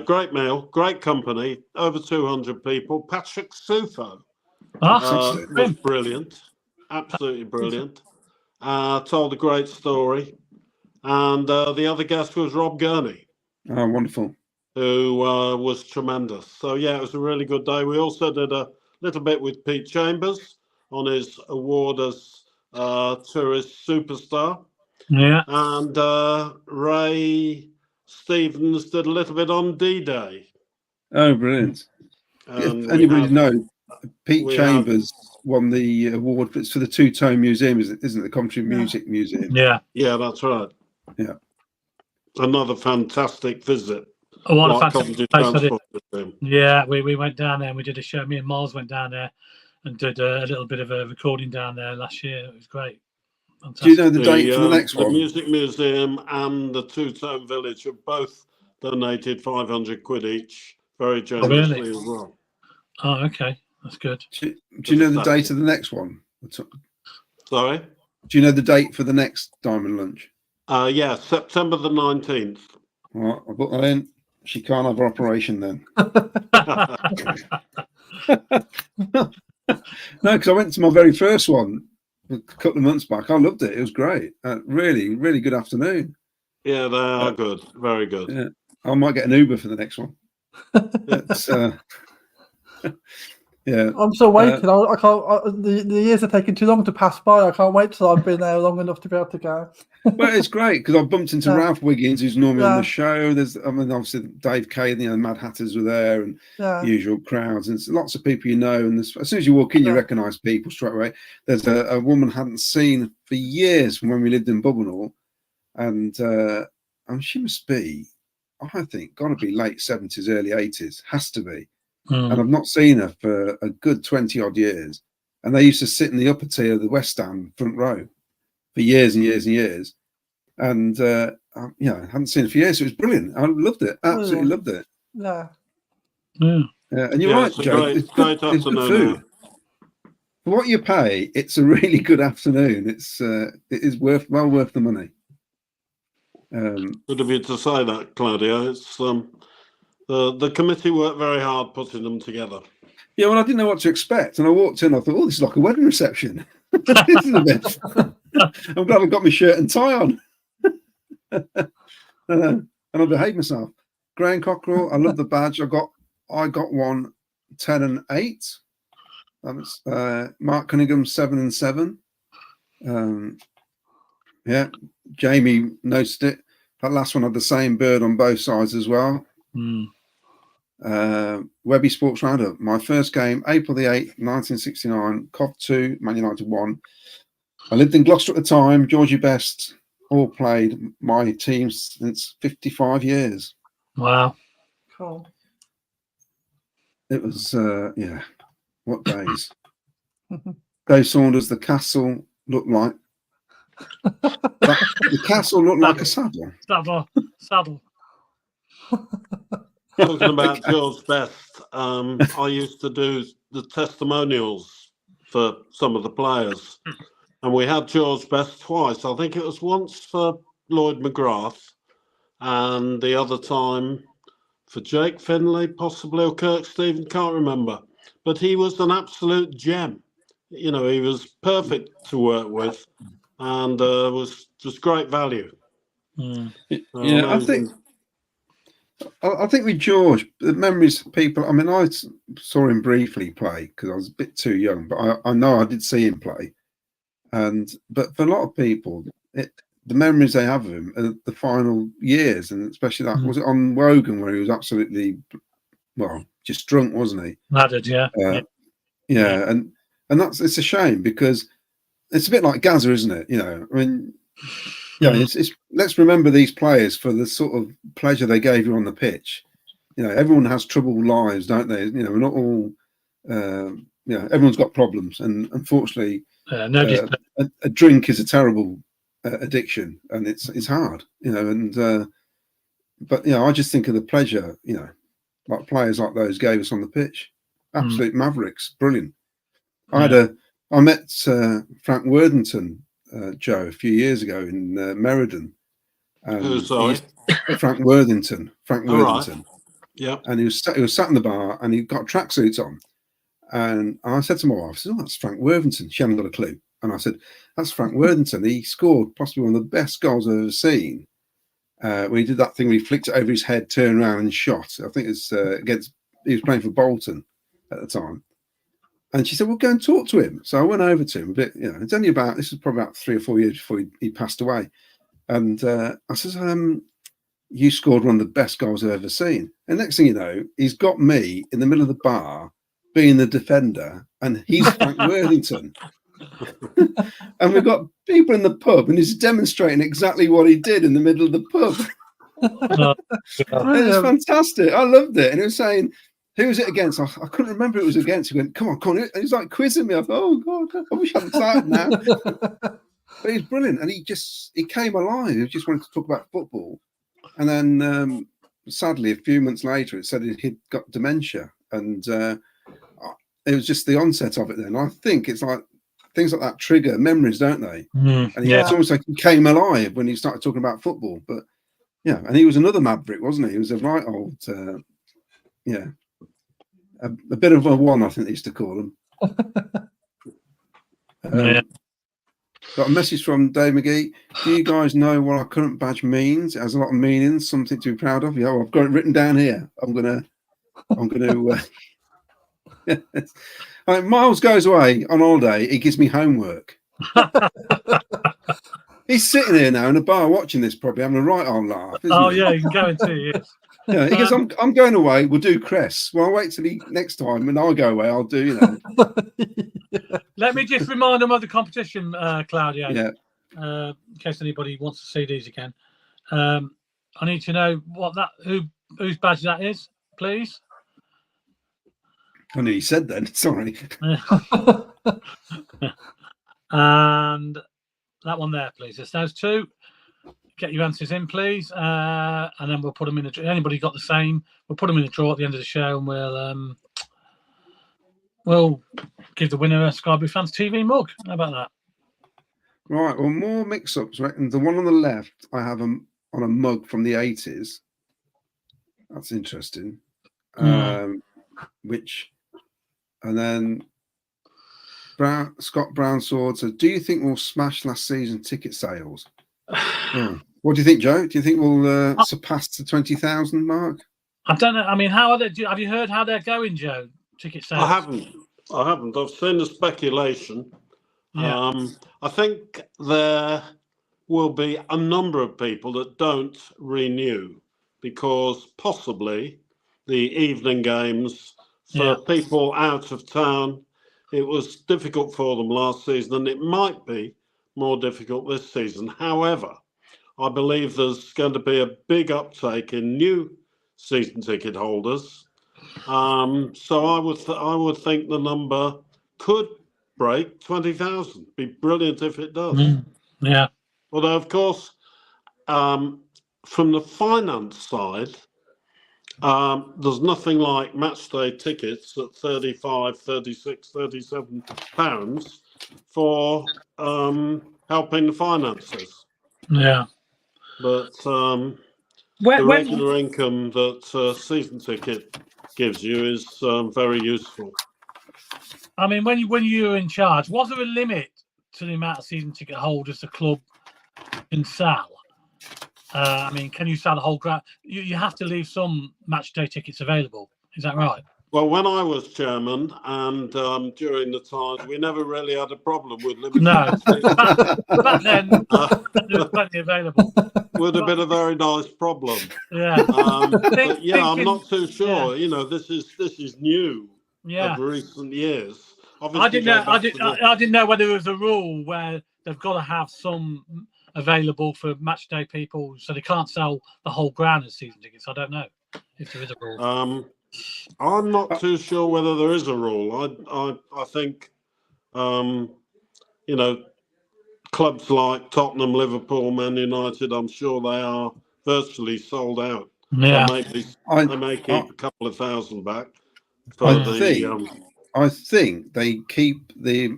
Great meal, great company, over 200 people. Patrick Sufo was brilliant, absolutely brilliant. Told a great story. And the other guest was Rob Gurney. Oh, wonderful. Who was tremendous. So, yeah, it was a really good day. We also did a little bit with Pete Chambers on his award as tourist superstar. Yeah. And Ray Stevens did a little bit on D-Day. Oh, brilliant. If anybody knows, Pete Chambers won the award for the Two-Tone Museum, isn't it? The Coventry Music Museum. Yeah. Yeah, that's right. Yeah. Another fantastic visit. What a fantastic place. Yeah, we went down there and we did a show. Me and Miles went down there and did a little bit of a recording down there last year. It was great. Fantastic. Do you know the date for the next one? The Music Museum and the Two-Tone Village have both donated 500 quid each, very generously as well. Oh, okay. That's good. Do you know the date of the next one? Sorry? Do you know the date for the next Diamond Lunch? Yeah, September the 19th. All right, I'll put that in. She can't have her operation then. No, because I went to my very first one a couple of months back. I loved it. It was great. Really, really good afternoon. Yeah, they are good. Very good. Yeah, I might get an Uber for the next one. It's, yeah. I'm still waiting. I can't. The years are taking too long to pass by. I can't wait till I've been there long enough to be able to go. Well, it's great because I bumped into Yeah. Ralph Wiggins, who's normally on the Yeah. show. Obviously Dave Kay, the Mad Hatters were there, and Yeah. the usual crowds, and lots of people you know. And as soon as you walk in, you Yeah. recognise people straight away. There's a woman I hadn't seen for years from when we lived in Bubbenhall, and she must be, I think, got to be late 70s, early 80s, has to be. And I've not seen her for a good 20 odd years. And they used to sit in the upper tier of the West Stand front row for years and years and years. And I hadn't seen her for years. So it was brilliant. I loved it. Absolutely loved it. Yeah. And you're right, it's a Joe. great, It's great good food. afternoon. For what you pay, it's a really good afternoon. It is well worth the money. Good of you to say that, Claudia. It's the committee worked very hard putting them together. Yeah, well, I didn't know what to expect, and I walked in. I thought, "Oh, this is like a wedding reception." This is a bit. I'm glad I've got my shirt and tie on, and I behaved myself. Graham Cockerell, I love the badge. I got one 10 and 8. That was Mark Cunningham 7 and 7. Yeah, Jamie noticed it. That last one had the same bird on both sides as well. Webby Sports Roundup. My first game, April the 8th, 1969. Cov 2, Man United 1. I lived in Gloucester at the time. Georgie Best all played my team since 55 years. Wow. Cool. It was, what days. Dave Saunders, the castle looked like. The castle looked like a saddle. Saddle. Talking about George Best, I used to do the testimonials for some of the players, and we had George Best twice. I think it was once for Lloyd McGrath, and the other time for Jake Finlay, possibly, or Kirk Stephen, can't remember. But he was an absolute gem. You know, he was perfect to work with, and was just great value. Yeah, I think with George, the memories people. I mean, I saw him briefly play because I was a bit too young, but I know I did see him play. But for a lot of people, the memories they have of him are the final years, and especially that was it on Wogan where he was absolutely just drunk, wasn't he? Laddered, yeah. Yeah, and it's a shame because it's a bit like Gaza, isn't it? You know, I mean. Yeah, it's let's remember these players for the sort of pleasure they gave you on the pitch. You know, everyone has troubled lives, don't they? You know, we're not all. Everyone's got problems, and unfortunately, a drink is a terrible addiction, and it's hard. You know, and but I just think of the pleasure. You know, like players like those gave us on the pitch. Absolute mavericks, brilliant. I met Frank Worthington. Joe, a few years ago in Meriden. Sorry? Frank Worthington. Right. Yeah. And he was sat in the bar and he got tracksuits on. And I said to my wife, I said, "Oh, that's Frank Worthington." She hadn't got a clue. And I said, "That's Frank Worthington. He scored possibly one of the best goals I've ever seen. When he did that thing where he flicked it over his head, turned around and shot. I think it's he was playing for Bolton at the time. And she said, "Well, go and talk to him." So I went over to him a bit, it's only this was probably about 3 or 4 years before he passed away. And I said, "You scored one of the best goals I've ever seen." And next thing you know, he's got me in the middle of the bar being the defender, and he's Frank Worthington. And we've got people in the pub, and he's demonstrating exactly what he did in the middle of the pub. And it's fantastic. I loved it. And he was saying, "Who was it against?" I couldn't remember who it was against. He went, come on. And he was like quizzing me. I thought, "Oh, God, I wish I hadn't started now." But he's brilliant. And he came alive. He just wanted to talk about football. And then, sadly, a few months later, it said he'd got dementia. And it was just the onset of it then. I think it's like things like that trigger memories, don't they? And it's almost like he came alive when he started talking about football. But yeah, and he was another maverick, wasn't he? He was a right old, a bit of a one, I think they used to call him. Got a message from Dave McGee. Do you guys know what our current badge means? It has a lot of meanings, something to be proud of. Yeah, well, I've got it written down here. I'm gonna. Miles goes away on holiday. He gives me homework. He's sitting here now in a bar watching this, probably having a right old laugh. Oh he? Yeah, you can guarantee it. Yeah, he goes, I'm going away. We'll do Crest. Well, I'll wait till next time when I go away. I'll do, Let me just remind them of the competition, Claudio. Yeah. In case anybody wants to see these again. I need to know whose badge that is, please. I knew you said then. Sorry. And that one there, please. It's those two. Get your answers in, please, and then we'll put them in. Anybody got the same? We'll put them in a draw at the end of the show, and we'll give the winner a Sky Blue Fans TV mug. How about that? Right. Well, more mix-ups. Right? And the one on the left, I have on a mug from the 80s. That's interesting. And then Scott Brownsword says, "Do you think we'll smash last season ticket sales?" What do you think, Joe? Do you think we'll surpass the 20,000 mark? I don't know. I mean, how are they? Have you heard how they're going, Joe? Ticket sales? I haven't. I've seen the speculation. Yeah. I think there will be a number of people that don't renew because possibly the evening games for people out of town, it was difficult for them last season, and it might be more difficult this season. However, I believe there's going to be a big uptake in new season ticket holders. So I would think the number could break 20,000. Be brilliant if it does. Yeah. Although, of course, from the finance side, there's nothing like match day tickets at 35, 36, 37 pounds for helping the finances. Yeah. But the regular income that season ticket gives you is very useful. I mean, when you were in charge, was there a limit to the amount of season ticket holders the club can sell? I mean, can you sell the whole ground? You have to leave some match day tickets available. Is that right? Well, when I was chairman and during the time, we never really had a problem with limited. No, back then there was plenty available. Would have been a very nice problem. Yeah, but yeah, I'm not too sure. Yeah. This is new. Yeah, of recent years. Obviously, I didn't know whether there was a rule where they've got to have some available for match day people, so they can't sell the whole ground as season tickets. I don't know if there is a rule. I'm not too sure whether there is a rule. I think clubs like Tottenham, Liverpool, Man United, I'm sure they are virtually sold out. Yeah, so they may keep a couple of thousand back. I think they keep the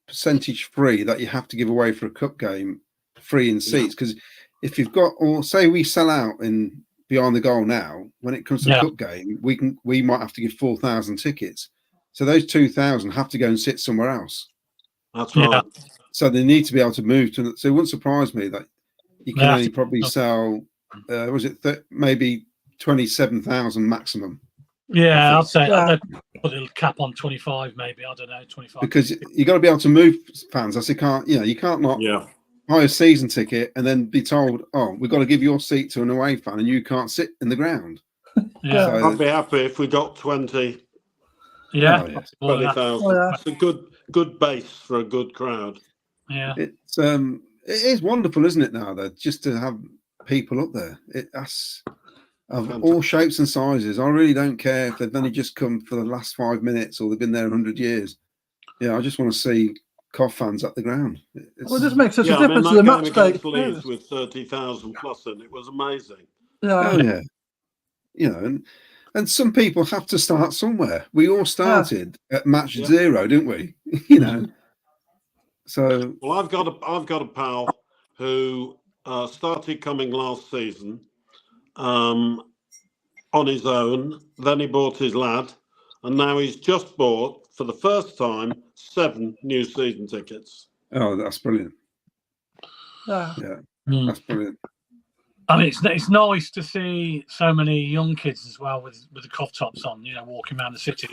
percentage free that you have to give away for a cup game free in seats, because if you've got, or say we sell out in behind the goal now, when it comes to the cup game, we might have to give 4,000 tickets, so those 2,000 have to go and sit somewhere else. That's right. So they need to be able to move to. So it wouldn't surprise me that you can only probably sell maybe 27,000 maximum. Yeah, I'd say I'd put a cap on 25, maybe. I don't know, 25. Because you got to be able to move fans. As you can't not buy a season ticket and then be told, "Oh, we've got to give your seat to an away fan, and you can't sit in the ground." Yeah, so, I'd be happy if we got 20. Yeah, 20,000. That's a good base for a good crowd. Yeah, it is wonderful, isn't it? Now though, just to have people up there, that's. Of all shapes and sizes. I really don't care if they've only just come for the last 5 minutes or they've been there 100 years. Yeah, I just want to see COF fans at the ground. Well, it just makes such a difference to the match day. With 30,000 plus in, it was amazing. Yeah. And some people have to start somewhere. We all started at match 0, didn't we? So Well, I've got a pal who started coming last season on his own. Then he bought his lad, and now he's just bought for the first time 7 new season tickets. oh, that's brilliant. Yeah. That's brilliant. I mean, it's nice to see so many young kids as well with the cuff tops on, walking around the city.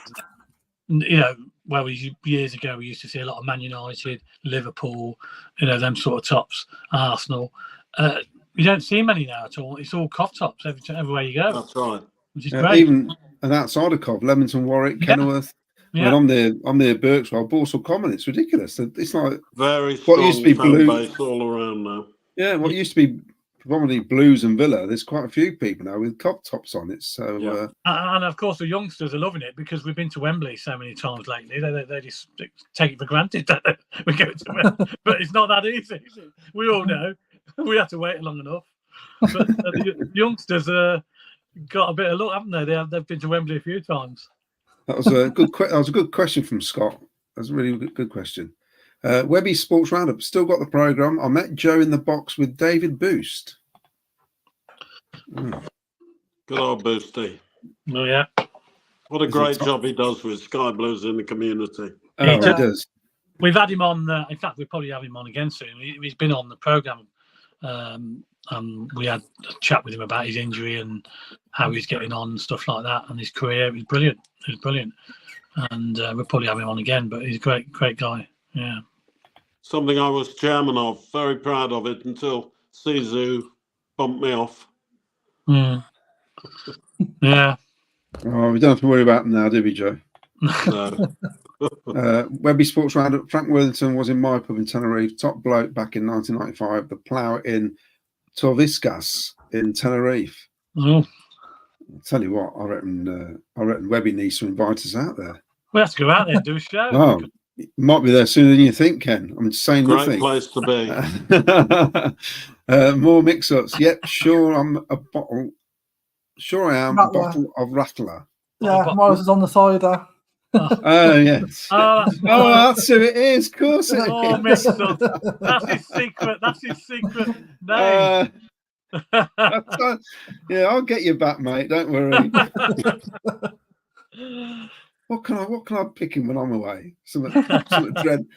Where years ago we used to see a lot of Man United, Liverpool, them sort of tops, Arsenal. You don't see many now at all. It's all cuff tops everywhere you go. That's right. Which is great. Even and outside of Cov, Leamington, Warwick, Kenilworth. Yeah. I mean, I'm near Berkswell, Borsal Common. It's ridiculous. It's like Very strong what used to be fan blue base all around now. Yeah, what used to be predominantly Blues and Villa, there's quite a few people now with cop tops on it. So and of course the youngsters are loving it because we've been to Wembley so many times lately. They just take it for granted that we go to Wembley, but it's not that easy. Is it? We all know we have to wait long enough. But the youngsters got a bit of luck, haven't they? They've been to Wembley a few times. that was a good question from Scott. That's a really good question. Webby Sports Roundup still got the programme. I met Joe in the box with David Boost. Good old Boosty. Oh yeah. What a great job he does with Sky Blues in the community. Oh, he does. We've had him on. In fact, we'll probably have him on again soon. He's been on the programme. We had a chat with him about his injury and how he's getting on and stuff like that, and his career. He's brilliant. And we'll probably have him on again. But he's a great guy. Yeah. Something I was chairman of. Very proud of it until Sisu bumped me off. Yeah. Oh, we don't have to worry about him now, do we, Joe? No. Webby Sports Roundup. Frank Worthington was in my pub in Tenerife. Top bloke back in 1995. The plough in Torviscas in Tenerife. Oh. I'll tell you what, I reckon Webby needs to invite us out there. We have to go out there and do a show. Oh, it might be there sooner than you think, Ken. I'm saying nothing. Great place to be. More mix-ups. Yep, sure. Sure, I am. Rattler. A bottle of Rattler. Yeah, Morris is on the cider. Oh yes. That's who it is. Of course it is. Mixed up. That's his secret name. Yeah, I'll get you back, mate. Don't worry. What can I pick him when I'm away? Something dread.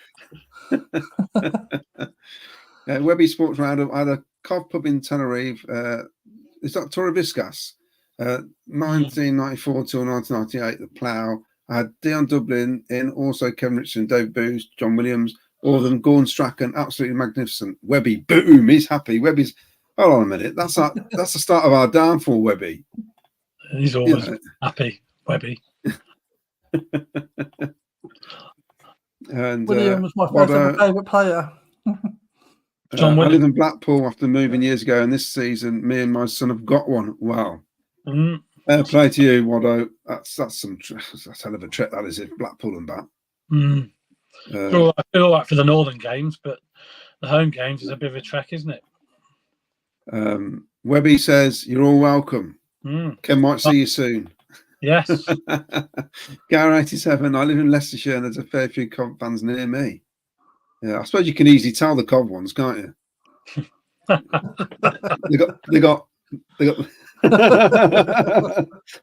Webby Sports Roundup. I had a Cov pub in Tenerife. It's not Torreviscas. 1994 till 1998. The Plough. I had Dion Dublin in, also Kevin Richardson, Dave Booth, John Williams, all of them. Gordon Strachan, absolutely magnificent. Webby, boom, he's happy. Webby's. Hold on a minute. That's the start of our downfall, Webby. He's always happy, Webby. And William was my first favourite player. I live in Blackpool after moving years ago, and this season, me and my son have got one. Wow. Fair play to you, Waddo. That's a hell of a trek, that is, it. Blackpool and back. I feel all right for the northern games, but the home games is a bit of a trek, isn't it? Webby says, you're all welcome. Ken might see you soon. Yes. Gar87, I live in Leicestershire and there's a fair few Cov fans near me. Yeah, I suppose you can easily tell the Cov ones, can't you? they got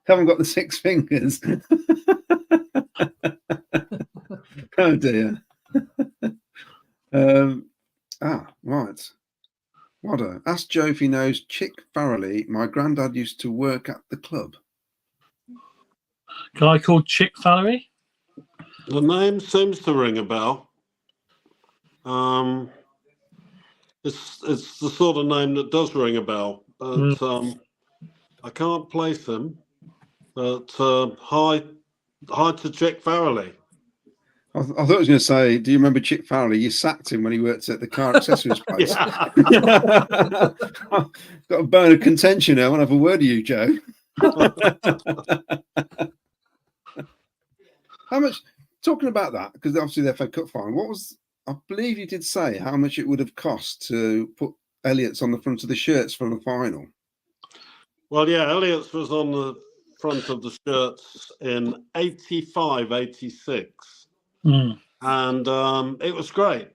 haven't got the 6 fingers. Oh dear. Right. Waddo, ask Joe if he knows Chick Farrelly. My granddad used to work at the club. Guy called Chick Farrelly? The name seems to ring a bell. It's the sort of name that does ring a bell, but I can't place him. But hi to Chick Farrelly. I thought I was going to say, do you remember Chick Farrelly? You sacked him when he worked at the car accessories place. Got a bone of contention now. I want to have a word with you, Joe. How much, talking about that, because obviously the FA Cup final, I believe you did say how much it would have cost to put Elliott's on the front of the shirts for the final. Well, yeah, Elliott's was on the front of the shirts in 85, 86. And it was great.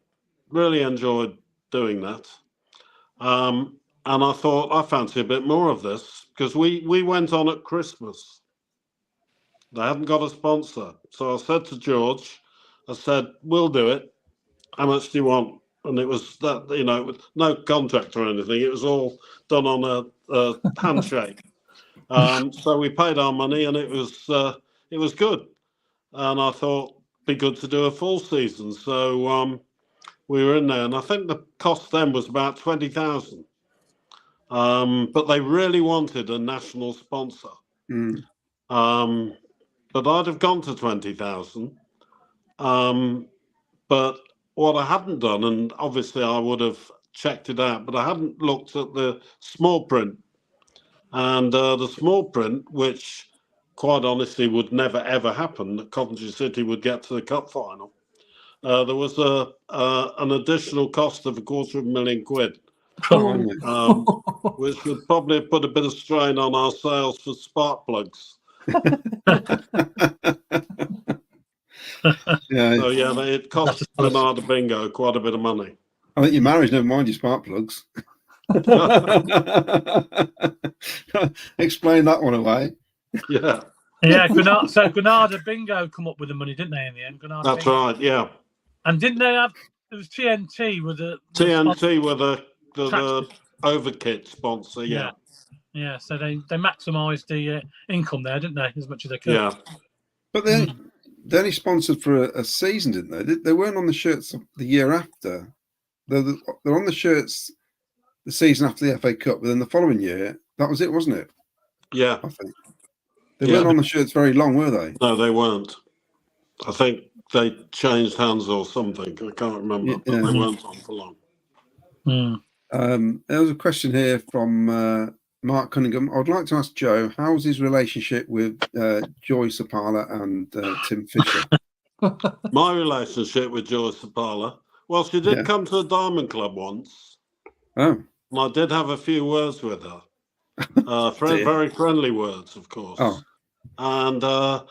really enjoyed doing that. And I thought, I fancy a bit more of this, because we went on at Christmas. They hadn't got a sponsor. So I said to George, I said, we'll do it. How much do you want? And it was that, you know, with no contract or anything. It was all done on a handshake. So we paid our money, and it was good. And I thought it'd be good to do a full season. So we were in there, and I think the cost then was about 20,000. But they really wanted a national sponsor. But I'd have gone to 20,000. But what I hadn't done, and obviously I would have checked it out, but I hadn't looked at the small print. And the small print, which quite honestly would never ever happen, that Coventry City would get to the cup final. There was an additional cost of £250,000, which would probably have put a bit of strain on our sales for spark plugs. Yeah. So yeah, it cost Granada Bingo quite a bit of money. I think your marriage, never mind your spark plugs. Explain that one away. Yeah. Yeah, Granada Bingo come up with the money, didn't they, in the end? Granada That's Bingo. right, yeah. And didn't they have, it was TNT with the TNT were the overkit sponsor, yeah. Yeah, so they maximised the income there, didn't they, as much as they could. Yeah. But they only sponsored for a season, didn't they? They weren't on the shirts the year after. They're on the shirts the season after the FA Cup, but then the following year, that was it, wasn't it? Yeah. I think. They weren't on the shirts very long, were they? No, they weren't. I think they changed hands or something. I can't remember, but they weren't on for long. There was a question here from Mark Cunningham. I would like to ask Joe, how's his relationship with Joy Sapala and Tim Fisher? My relationship with Joy Sapala, well, she did come to the Diamond Club once. Oh. And I did have a few words with her. Very friendly words, of course. Oh. And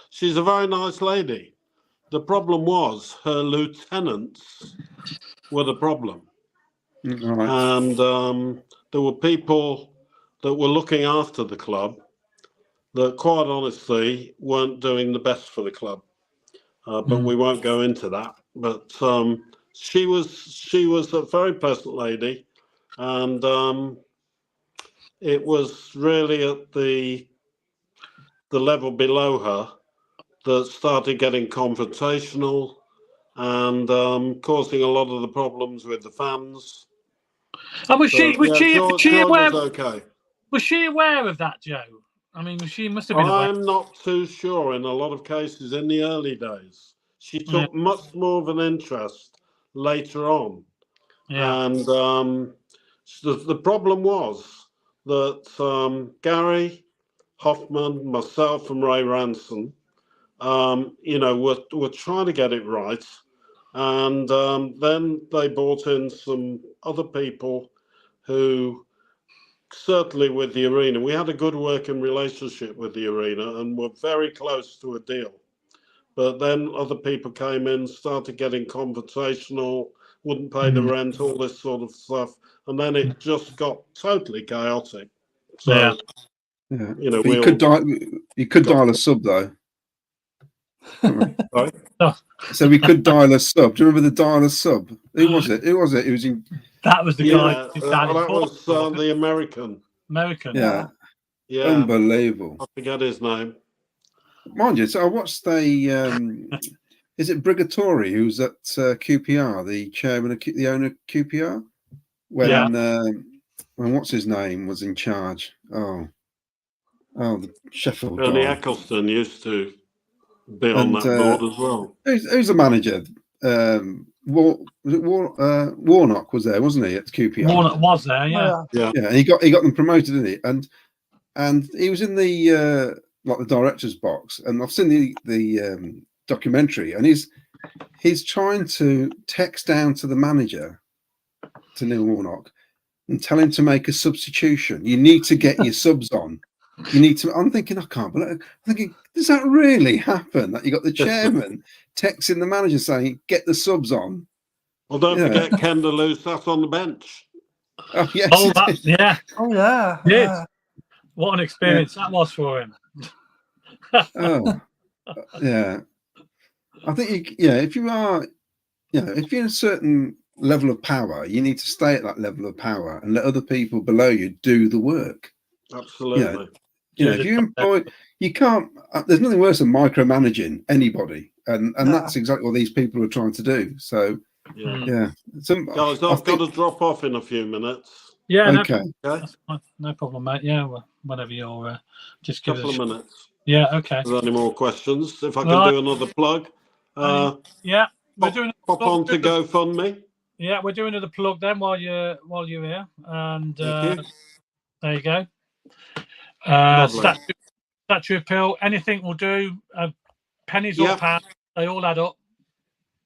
she's a very nice lady. The problem was her lieutenants were the problem. Right. And there were people that were looking after the club that quite honestly weren't doing the best for the club. But we won't go into that. But she was a very pleasant lady, and it was really at the level below her that started getting confrontational and causing a lot of the problems with the fans. And was she aware? Okay. Was she aware of that, Joe? I mean, she must have been aware. I'm not too sure. In a lot of cases, in the early days, she took much more of an interest later on, and the problem was that Gary Hoffman, myself, and Ray Ranson, were trying to get it right, and then they brought in some other people who, certainly with the arena, we had a good working relationship with the arena and were very close to a deal. But then other people came in, started getting confrontational, wouldn't pay the rent, all this sort of stuff, and then it just got totally chaotic. So, you could dial a sub though. Sorry? So we could dial a sub. Do you remember the dial a sub? Who was it? It was the That was the guy. That was the American. Yeah. Yeah. Unbelievable. I forget his name. Mind you, so I watched is it Brigatore who's at QPR, the chairman, the owner of QPR? When what's his name was in charge? Oh, the Sheffield Bernie guy. Eccleston used to be on that board as well. Who's the manager? Warnock was there, wasn't he, at QPR? Warnock was there, yeah. And he got them promoted, didn't he? And he was in the the director's box, and I've seen the documentary, and he's trying to text down to the manager, to Neil Warnock, and tell him to make a substitution. You need to get your subs on. You need to. I'm thinking, I can't believe. I'm thinking, does that really happen? That you got the chairman texting the manager saying, "Get the subs on." Well, don't forget Kendall sat on the bench. Oh yes. Oh, yeah. Oh yeah. Yes. Yeah. What an experience that was for him. Oh, yeah. I think if you are, if you're in a certain level of power, you need to stay at that level of power and let other people below you do the work. Absolutely. If you employ, you can't. There's nothing worse than micromanaging anybody, and that's exactly what these people are trying to do. So Guys, I've got to drop off in a few minutes. Yeah. Okay. That's fine. No problem, mate. Yeah. Well, whenever you're, just give Couple us of minutes. Yeah. Okay. If there's any more questions, if I can do another plug. Yeah. We're doing pop on to GoFundMe. Yeah, we're doing another plug then while you're here, and Thank you. there you go. Statue appeal, anything will do. Pennies or pounds, they all add up.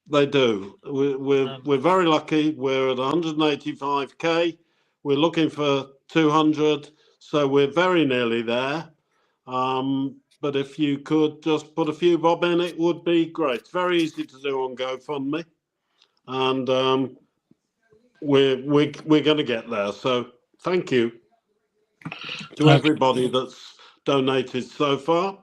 They do. We're very lucky. We're at 185k. We're looking for 200, so we're very nearly there. But if you could just put a few bob in, it would be great. It's very easy to do on GoFundMe, and we're going to get there. So thank you to everybody that's donated so far,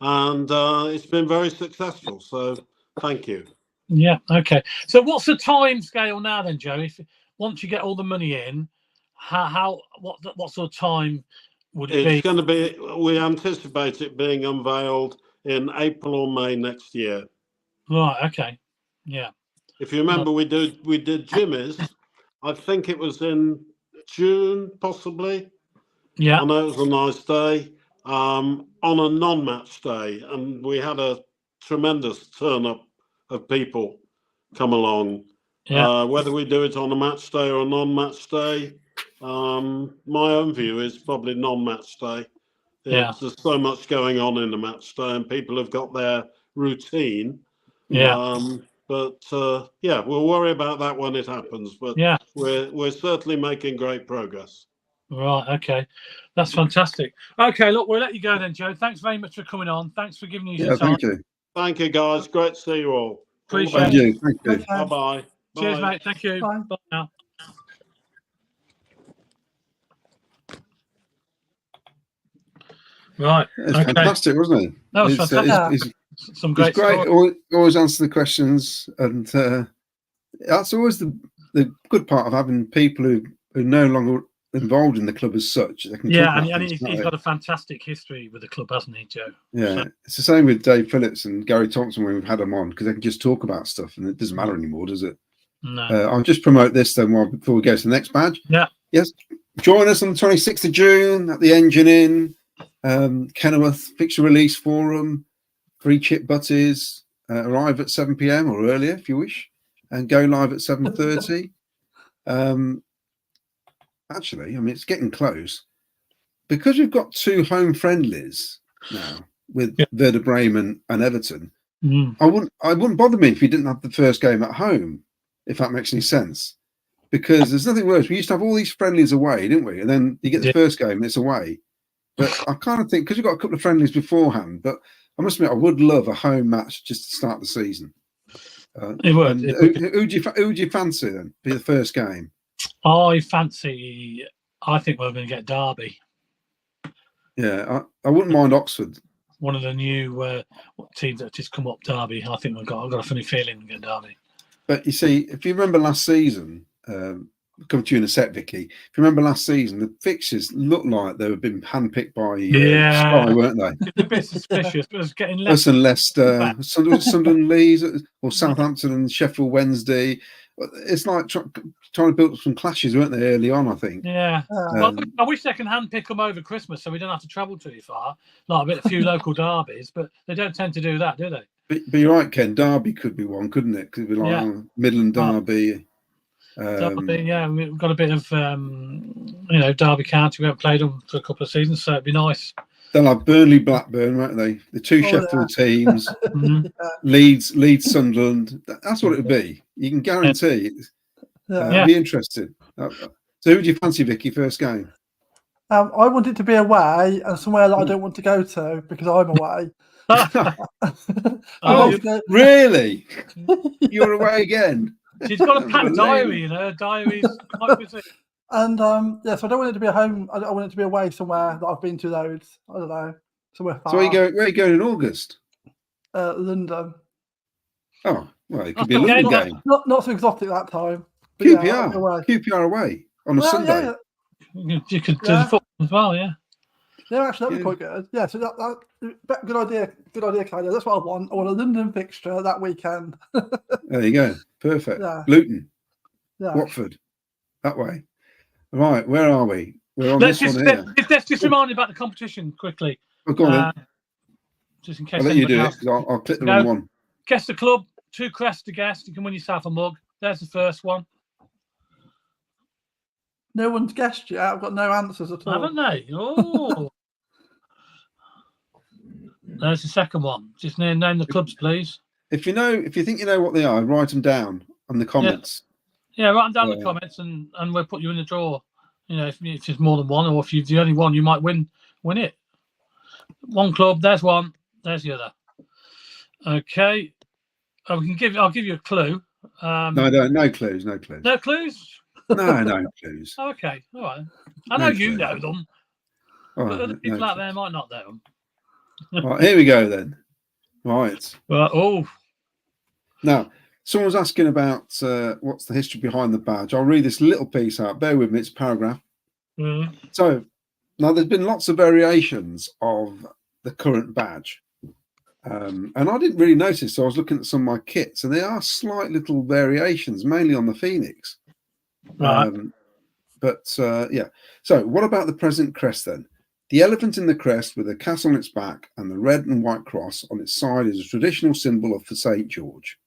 and it's been very successful. So thank you. Yeah. Okay. So what's the time scale now then, Joe? If once you get all the money in, what sort of time would it be? It's going to be. We anticipate it being unveiled in April or May next year. Right. Okay. Yeah. If you remember, we did Jimmy's. I think it was in June, possibly. Yeah. I know it was a nice day. On a non-match day, and we had a tremendous turn up of people come along. Yeah. Whether we do it on a match day or a non-match day, my own view is probably non-match day. Yeah. There's so much going on in the match day, and people have got their routine. Yeah. We'll worry about that when it happens. But Yeah. we're certainly making great progress. Right. Okay. That's fantastic. Okay. Look, we'll let you go then, Joe. Thanks very much for coming on. Thanks for giving us your time. Thank you. Thank you, guys. Great to see you all. Appreciate it. Thank you. Bye-bye. Cheers, Bye. mate. Thank you. Bye. Bye now. Right. It's fantastic, wasn't it? That was fantastic. Some great. It's great. Always answer the questions, and that's always the good part of having people who are no longer involved in the club as such. They can and he's got a fantastic history with the club, hasn't he, Joe? Yeah, it's the same with Dave Phillips and Gary Thompson when we've had them on, because they can just talk about stuff, and it doesn't matter anymore, does it? No. I'll just promote this then before we go to the next badge. Yeah. Yes. Join us on the 26th of June at the Engine Inn, Kenilworth Fixture Release Forum. Free chip butties. Arrive at 7 p.m. or earlier if you wish, and go live at 7:30. Actually, I mean, it's getting close because we've got 2 home friendlies now with Werder Bremen and Everton. I wouldn't bother me if you didn't have the first game at home, if that makes any sense, because there's nothing worse. We used to have all these friendlies away, didn't we? And then you get the first game and it's away. But I kind of think, because you've got a couple of friendlies beforehand, but I must admit, I would love a home match just to start the season. It would. Who do you fancy then for the first game? I think we're going to get Derby. Yeah, I wouldn't mind Oxford. One of the new teams that just come up, Derby. I think I've got a funny feeling we'll get Derby. But you see, if you remember last season, come to you in a sec, Vicky. If you remember last season, the fixtures looked like they were being handpicked by Sky, weren't they? It's a bit suspicious, but it's getting less and Leicester, Sunderland, Leeds, or Southampton and Sheffield Wednesday. It's like trying to build some clashes, weren't they, early on, I think? Yeah. I wish they can handpick them over Christmas so we don't have to travel too far. Like a few local derbies, but they don't tend to do that, do they? But you're right, Ken. Derby could be one, couldn't it? Could be like Midland Derby. We've got a bit of Derby County. We haven't played them for a couple of seasons, so it'd be nice. They'll have Burnley, Blackburn, won't they? The 2 Sheffield teams, Leeds, Sunderland. That's what it would be. You can guarantee it. It'd be interesting. So, who do you fancy, Vicky? First game? I want it to be away and somewhere that I don't want to go to because I'm away. Really? You're away again? She's got a packed diary, you know. Her diary's quite busy. And yeah, so I don't want it to be at home. I want it to be away somewhere that I've been to loads. I don't know, somewhere far. So where are you going in August? London. Oh, well, it could be a London game. Not so exotic that time. But QPR, yeah, QPR away on a Sunday. You could do the football as well, yeah. Yeah, actually, that'd be quite good. Yeah, so that good idea, Claudia. That's what I want. I want a London fixture that weekend. There you go. Perfect. Yeah. Luton, Yeah. Watford, that way. Right, where are we? We're on this one here. Let's just remind you about the competition quickly. Oh, go on then. Just in case I'll let you do it. I'll click the wrong one. Guess the club, 2 crests to guess. You can win yourself a mug. There's the first one. No one's guessed yet. I've got no answers at all. Haven't they? Oh. There's the second one. Just name the clubs, please. If you think you know what they are, write them down on the comments. Yeah, write them down in the comments, and we'll put you in the draw. You know, if there's more than one, or if you're the only one, you might win it. One club. There's one. There's the other. Okay. I'll give you a clue. No clues. No clues. No clues. No clues. Oh, okay. All right. I know you know them, but other people out there might not know them. Right, here we go then. Right. Now, someone's asking about what's the history behind the badge. I'll read this little piece out. Bear with me, it's a paragraph. So, now there's been lots of variations of the current badge. And I didn't really notice, so I was looking at some of my kits, and there are slight little variations, mainly on the Phoenix. Right. Yeah. So, what about the present crest then? The elephant in the crest with a castle on its back and the red and white cross on its side is a traditional symbol of St. George.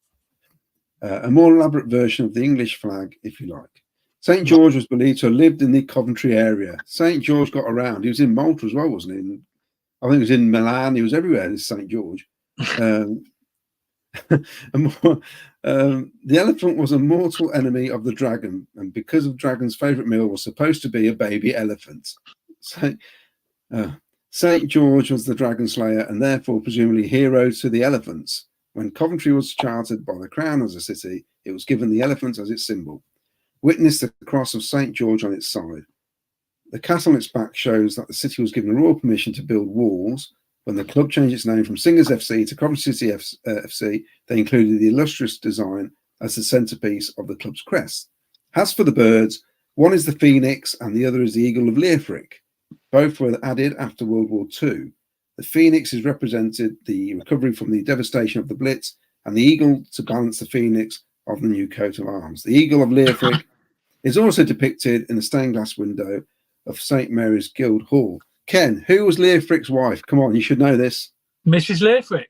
A more elaborate version of the English flag, if you like. St. George was believed to have lived in the Coventry area. St. George got around. He was in Malta as well, wasn't he? I think he was in Milan. He was everywhere, this St. George. The elephant was a mortal enemy of the dragon, and because of dragon's favourite meal was supposed to be a baby elephant. St. George was the dragon slayer and therefore presumably hero to the elephants. When Coventry was chartered by the Crown as a city, it was given the elephant as its symbol. Witness the cross of St. George on its side. The castle on its back shows that the city was given royal permission to build walls. When the club changed its name from Singers FC to Coventry City FC, they included the illustrious design as the centrepiece of the club's crest. As for the birds, one is the phoenix and the other is the eagle of Leofric. Both were added after World War II. The phoenix has represented the recovery from the devastation of the Blitz, and the eagle to balance the phoenix of the new coat of arms. The eagle of Leofric is also depicted in the stained glass window of St. Mary's Guild Hall. Ken, who was Leofric's wife? Come on, you should know this. Mrs. Leofric.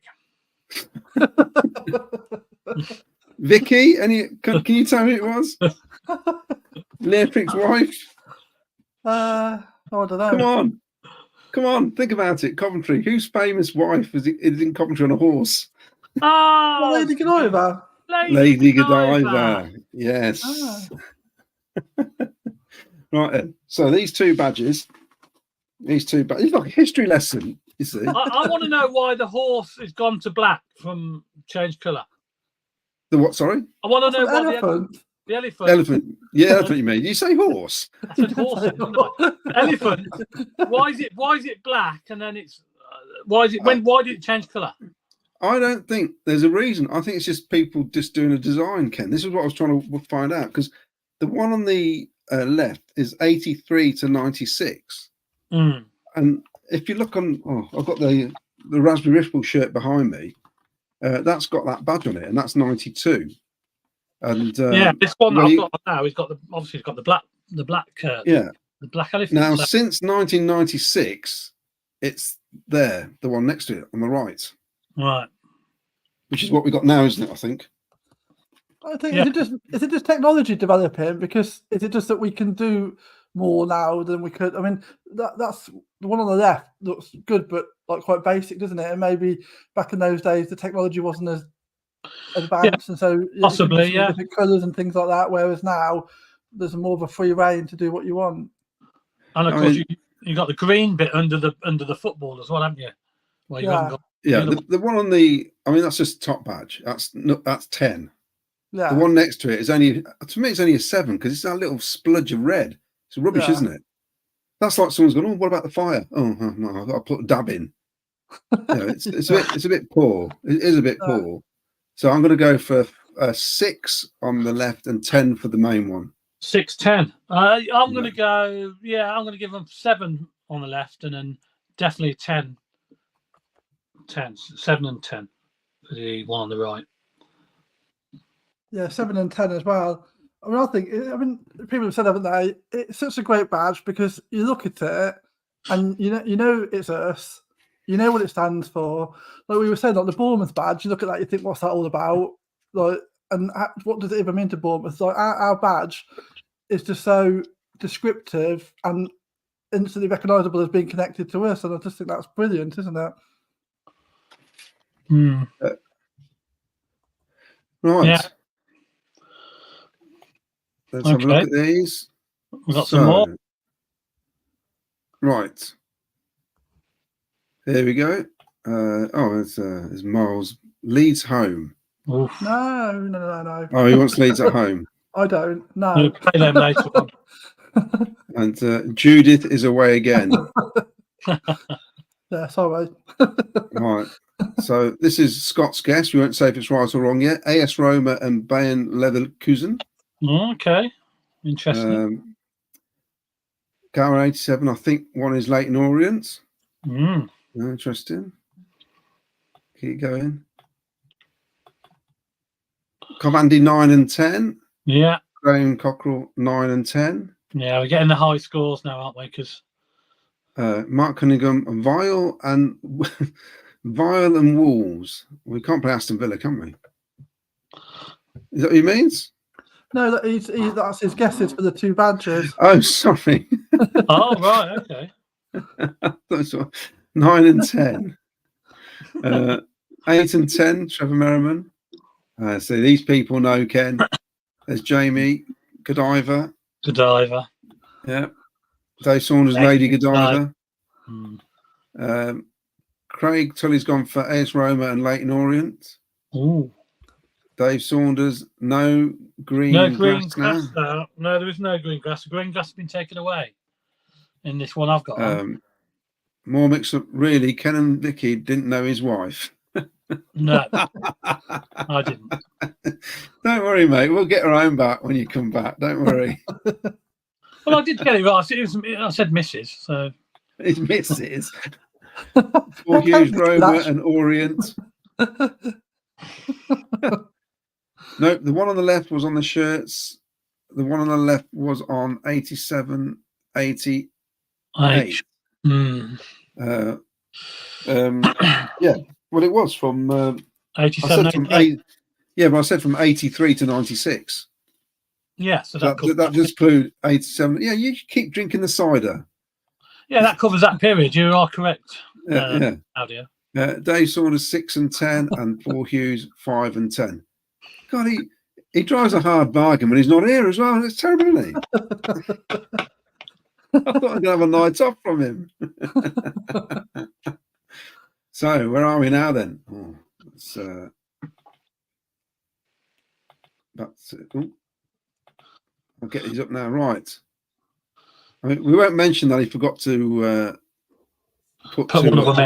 Vicky, can you tell me who it was? Leofric's wife? I don't know. Come on, think about it. Coventry. Whose famous wife is in Coventry on a horse? Lady Godiva. Lady Godiva. Yes. Right then. So these two badges. It's like a history lesson, you see. I want to know why the horse has gone to black from change colour. The what, sorry? I want to know why the elephant. Elephant. Yeah, elephant you mean. Did you say horse? I said horse. Elephant. Why is it black and then it's why did it change colour? I don't think there's a reason. I think it's just people just doing a design, Ken. This is what I was trying to find out, because the one on the left is 83 to 96. And if you look on, I've got the Raspberry Ripple shirt behind me. That's got that badge on it, and that's 92. And this one that I've got now, it's got the black the black elephant. Now, since 1996, it's there, the one next to it on the right. Right. Which is what we got now, isn't it? I think. I think is it just technology developing? Because is it just that we can do more now than we could? I mean, that's the one on the left looks good, but like quite basic, doesn't it? And maybe back in those days, the technology wasn't as advanced, and so possibly different colours and things like that. Whereas now, there's more of a free reign to do what you want. And of course, you got the green bit under the football as well, haven't you? Where you haven't got the one on the, I mean, that's just top badge. That's 10. Yeah. The one next to it is only, to me, it's only a 7 because it's that little spludge of red. It's rubbish, isn't it? That's like someone's gone, oh, what about the fire? Oh, no, I've got to put a dab in. It's a bit poor. It is a bit poor. So I'm going to go for 6 on the left and 10 for the main one. 6, 10. I'm going to go. Yeah, I'm going to give them 7 on the left, and then definitely 10. 7 and 10 for the one on the right. Yeah, 7 and 10 as well. I mean, people have said, haven't they? It's such a great badge because you look at it and you know it's us. You know what it stands for. Like we were saying, like the Bournemouth badge. You look at that, you think, what's that all about? Like, and what does it even mean to Bournemouth? Like our badge is just so descriptive and instantly recognisable as being connected to us, and I just think that's brilliant, isn't it? Right. Yeah. Let's have a look at these. We've got some more. Right. Here we go. There's Miles. Leeds home. Oof. No. Oh, he wants Leeds at home. I don't. No. We'll play them later on. And Judith is away again. Yeah, sorry. Right. So this is Scott's guess. We won't say if it's right or wrong yet. AS Roma and Bayern Leverkusen. Okay. Interesting. Gower 87. I think one is Leighton Orient. Interesting. Keep going. Covandi 9 and 10. Yeah. Graham Cockrell 9 and 10. Yeah, we're getting the high scores now, aren't we? Because Mark Cunningham, Vile and Vile and Wolves. We can't play Aston Villa, can we? Is that what he means? No, that's his guesses for the 2 badges. Oh, sorry. oh right, okay. 9 and 10. 8 and 10, Trevor Merriman. So these people know Ken. There's Jamie Godiva. Godiva. Yeah. Dave Saunders, Lady Godiva. Craig Tully's gone for AS Roma and Leighton Orient. Ooh. Dave Saunders, no green grass now. No, there is no green grass. The green grass has been taken away in this one I've got. More mix-up. Really, Ken and Vicky didn't know his wife. No, I didn't. Don't worry, mate. We'll get our own back when you come back. Don't worry. Well, I did get it right. I said Mrs. So it's Mrs. For Hughes, Roma and Orient. No, the one on the left was on the shirts. The one on the left was on 87, 88. Yeah, well, it was from 87. But I said from 83 to 96. Yeah, so that just includes 87. Yeah, you keep drinking the cider. Yeah, that covers that period. You are correct. Yeah. Audio. Dave Saunders 6 and 10, and Paul Hughes 5 and 10. God, he drives a hard bargain when he's not here as well. It's terrible, isn't he? I thought I'd have a night off from him. So, where are we now then? Oh, that's it. Oh, I'll get these up now. Right. I mean, we won't mention that he forgot to put 2 up.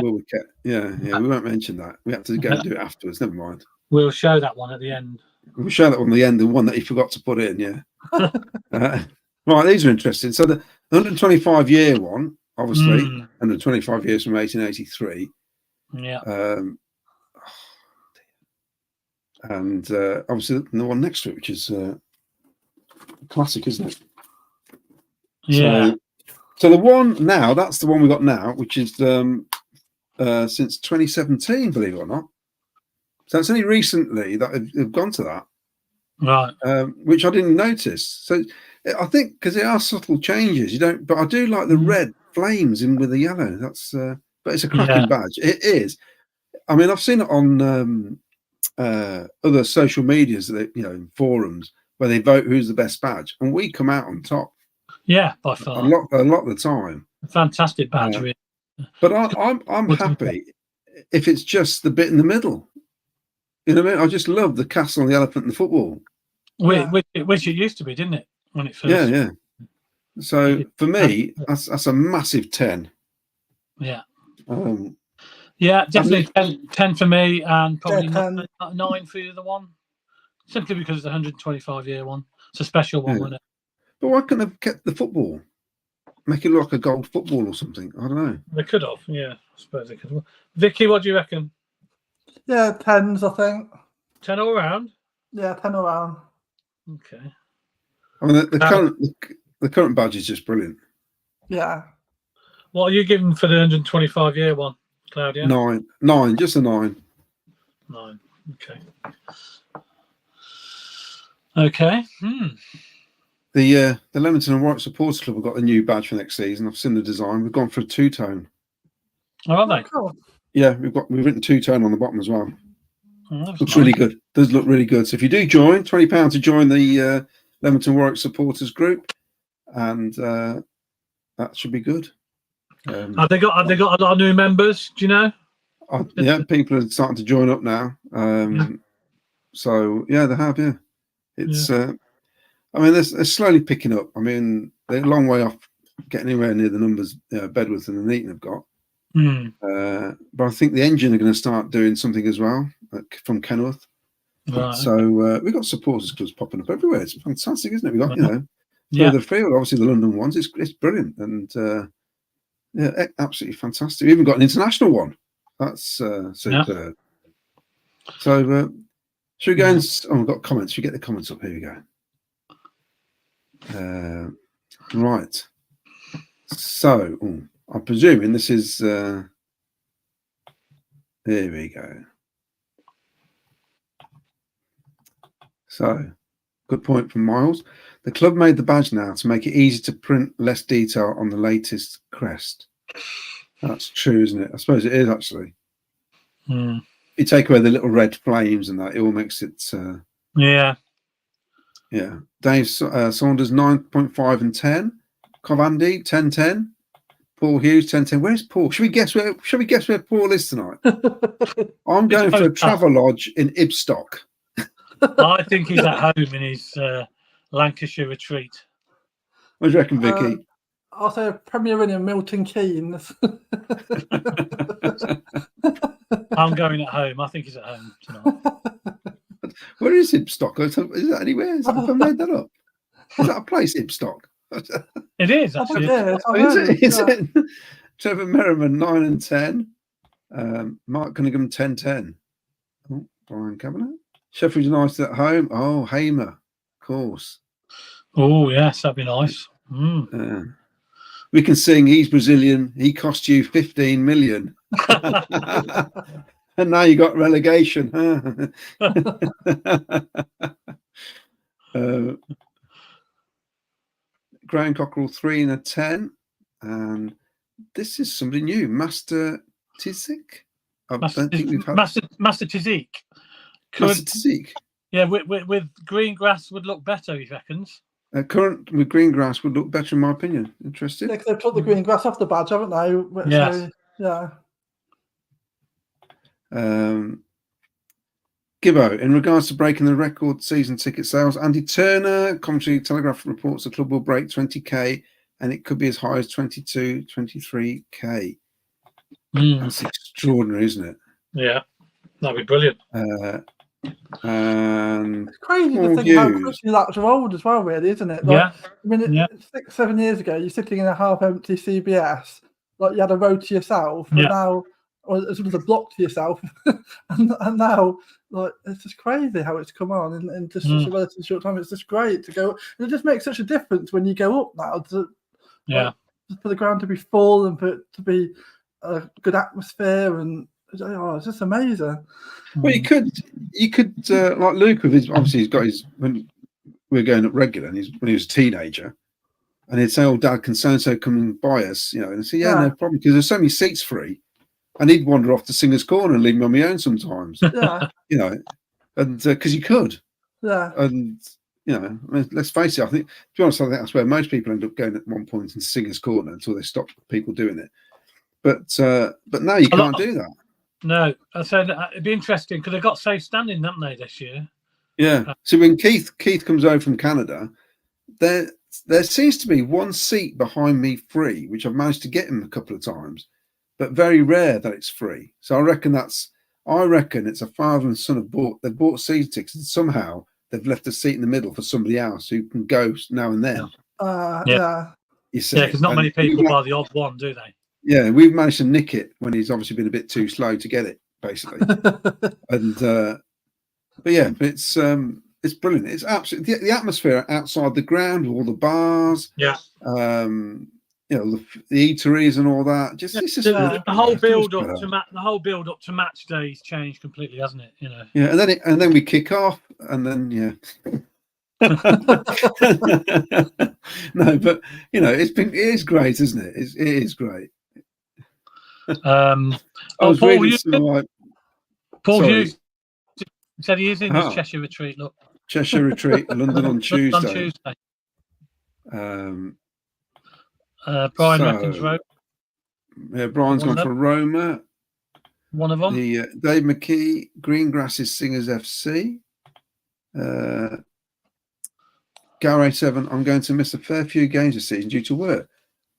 Yeah, we won't mention that. We have to go and do it afterwards. Never mind. We'll show that one at the end. We'll show that one at the end, the one that he forgot to put in, yeah. Right, these are interesting. So the 125-year one, obviously, 125 years from 1883. Yeah. And obviously the one next to it, which is classic, isn't it? Yeah. So the one now, that's the one we got now, which is since 2017, believe it or not. So it's only recently that they've gone to that, right? Which I didn't notice. So I think because there are subtle changes, you don't. But I do like the red flames in with the yellow. That's but it's a cracking badge. It is. I mean, I've seen it on other social medias, that forums where they vote who's the best badge, and we come out on top. Yeah, by far. A lot of the time. Fantastic badge. Really. But I'm happy if it's just the bit in the middle. You know what I mean? I just love the castle and the elephant and the football. Which it used to be, didn't it? When it first. Yeah. So for me, that's a massive 10. Yeah. Yeah, definitely 10 for me, and probably 10. 9 for the other one. Simply because it's a 125-year one. It's a special one, wasn't it? But why couldn't they have kept the football? Make it look like a gold football or something. I don't know. They could have, yeah. I suppose they could have. Vicky, what do you reckon? Yeah, 10s, I think. 10 all round? Yeah, 10 around. Okay. I mean, the current badge is just brilliant. Yeah. What are you giving for the 125-year one, Claudia? 9, just a 9. 9. Okay. Okay. The Leamington and Warwick Supporters Club have got a new badge for next season. I've seen the design. We've gone for a 2-tone. Oh, are they? Cool. Yeah, we've written 2-tone on the bottom as well. Looks nice. really good. Does look really good. So if you do join, £20 to join the Leamington Warwick Supporters Group, and that should be good. Have they got a lot of new members? Do you know? Yeah, people are starting to join up now. So yeah, they have. Yeah, it's. I mean, they're slowly picking up. I mean, they're a long way off getting anywhere near the numbers Bedworth and Eton have got. But I think the Engine are going to start doing something as well from Kenworth. Right. So we've got supporters clubs popping up everywhere. It's fantastic, isn't it? We've got further afield, obviously the London ones. It's brilliant, and absolutely fantastic. We even got an international one. That's superb. So should we go and we've got comments. Should we get the comments up? Here we go. Right. So I'm presuming this is here we go. So good point from Miles. The club made the badge now to make it easy to print less detail on the latest crest. That's true, isn't it? I suppose it is actually. You take away the little red flames and that, it all makes it yeah. Dave Saunders 9.5 and 10. Covandy 10-10. Paul Hughes 10-10. Where's Paul? Should we guess where Paul is tonight? I'm going for a travel lodge in Ibstock. I think he's at home in his Lancashire retreat. What do you reckon, Vicky? I'll say a Premier Inn in Milton Keynes. I'm going at home. I think he's at home tonight. Where is Ibstock? Is that anywhere? Have I made that up? Is that a place, Ibstock? It is, actually. Is it? Trevor Merriman 9 and 10. Mark Cunningham 10-10. Oh, Brian Cabinet. Sheffield United at home. Oh, Hamer, of course. Oh, yes, that'd be nice. We can sing He's Brazilian. He cost you 15 million. And now you got relegation. Graham Cockerell 3 and a 10. And this is somebody new. Master Tizik. I don't think we've had Master Tizik. Master Tizik. Yeah, with green grass would look better, he reckons. Current with green grass would look better, in my opinion. Interesting. Yeah, they've took the green grass off the badge, haven't they? Yes. So, yeah. Gibbo, in regards to breaking the record season ticket sales, Andy Turner, Coventry Telegraph reports the club will break 20k and it could be as high as 22, 23k. That's extraordinary, isn't it? Yeah, that'd be brilliant. And it's crazy to think how quickly that's rolled as well, really, isn't it? Like, yeah. I mean, 6-7 years ago, you're sitting in a half-empty CBS, like you had a row to yourself, and now, or as well as a block to yourself, and now, like, it's just crazy how it's come on in just such a relatively short time. It's just great to go, and it just makes such a difference when you go up now. Like, for the ground to be full and for it to be a good atmosphere, and it's just amazing. Well, you could like Luke with his, obviously he's got his, when we were going up regular, and when he was a teenager, and he'd say, "Oh, Dad, can so come and buy us?" You know, and I'd say, "Yeah, no problem," because there's so many seats free, and he'd wander off to Singer's Corner and leave me on my own sometimes. Yeah, you know, and because you could, and you know, I mean, let's face it. I think, to be honest, I think that's where most people end up going at one point in Singer's Corner until they stop people doing it. But now you can't do that. No, I said it'd be interesting because they got safe standing, haven't they, this year? Yeah. So when Keith comes over from Canada, there seems to be one seat behind me free, which I've managed to get him a couple of times, but very rare that it's free. So I reckon it's a father and son they've bought season tickets, and somehow they've left a seat in the middle for somebody else who can go now and then. Yeah. You see, because not many people buy the odd one, do they? Yeah, we've managed to nick it when he's obviously been a bit too slow to get it, basically. And but yeah, it's brilliant. It's absolutely the atmosphere outside the ground with all the bars. Yeah. The eateries and all that. Just the whole build up to match days changed completely, hasn't it? You know. Yeah, and then we kick off, and then no, but it is great, isn't it? It is great. I was Paul, reading Paul Hughes said he is in this Cheshire retreat. Look, Cheshire retreat, London on Tuesday. On Tuesday. Brian reckons Rome. Yeah, Brian's gone for Roma. One of them. The Dave McKee, Greengrasses Singers FC. Gary 7, I'm going to miss a fair few games this season due to work,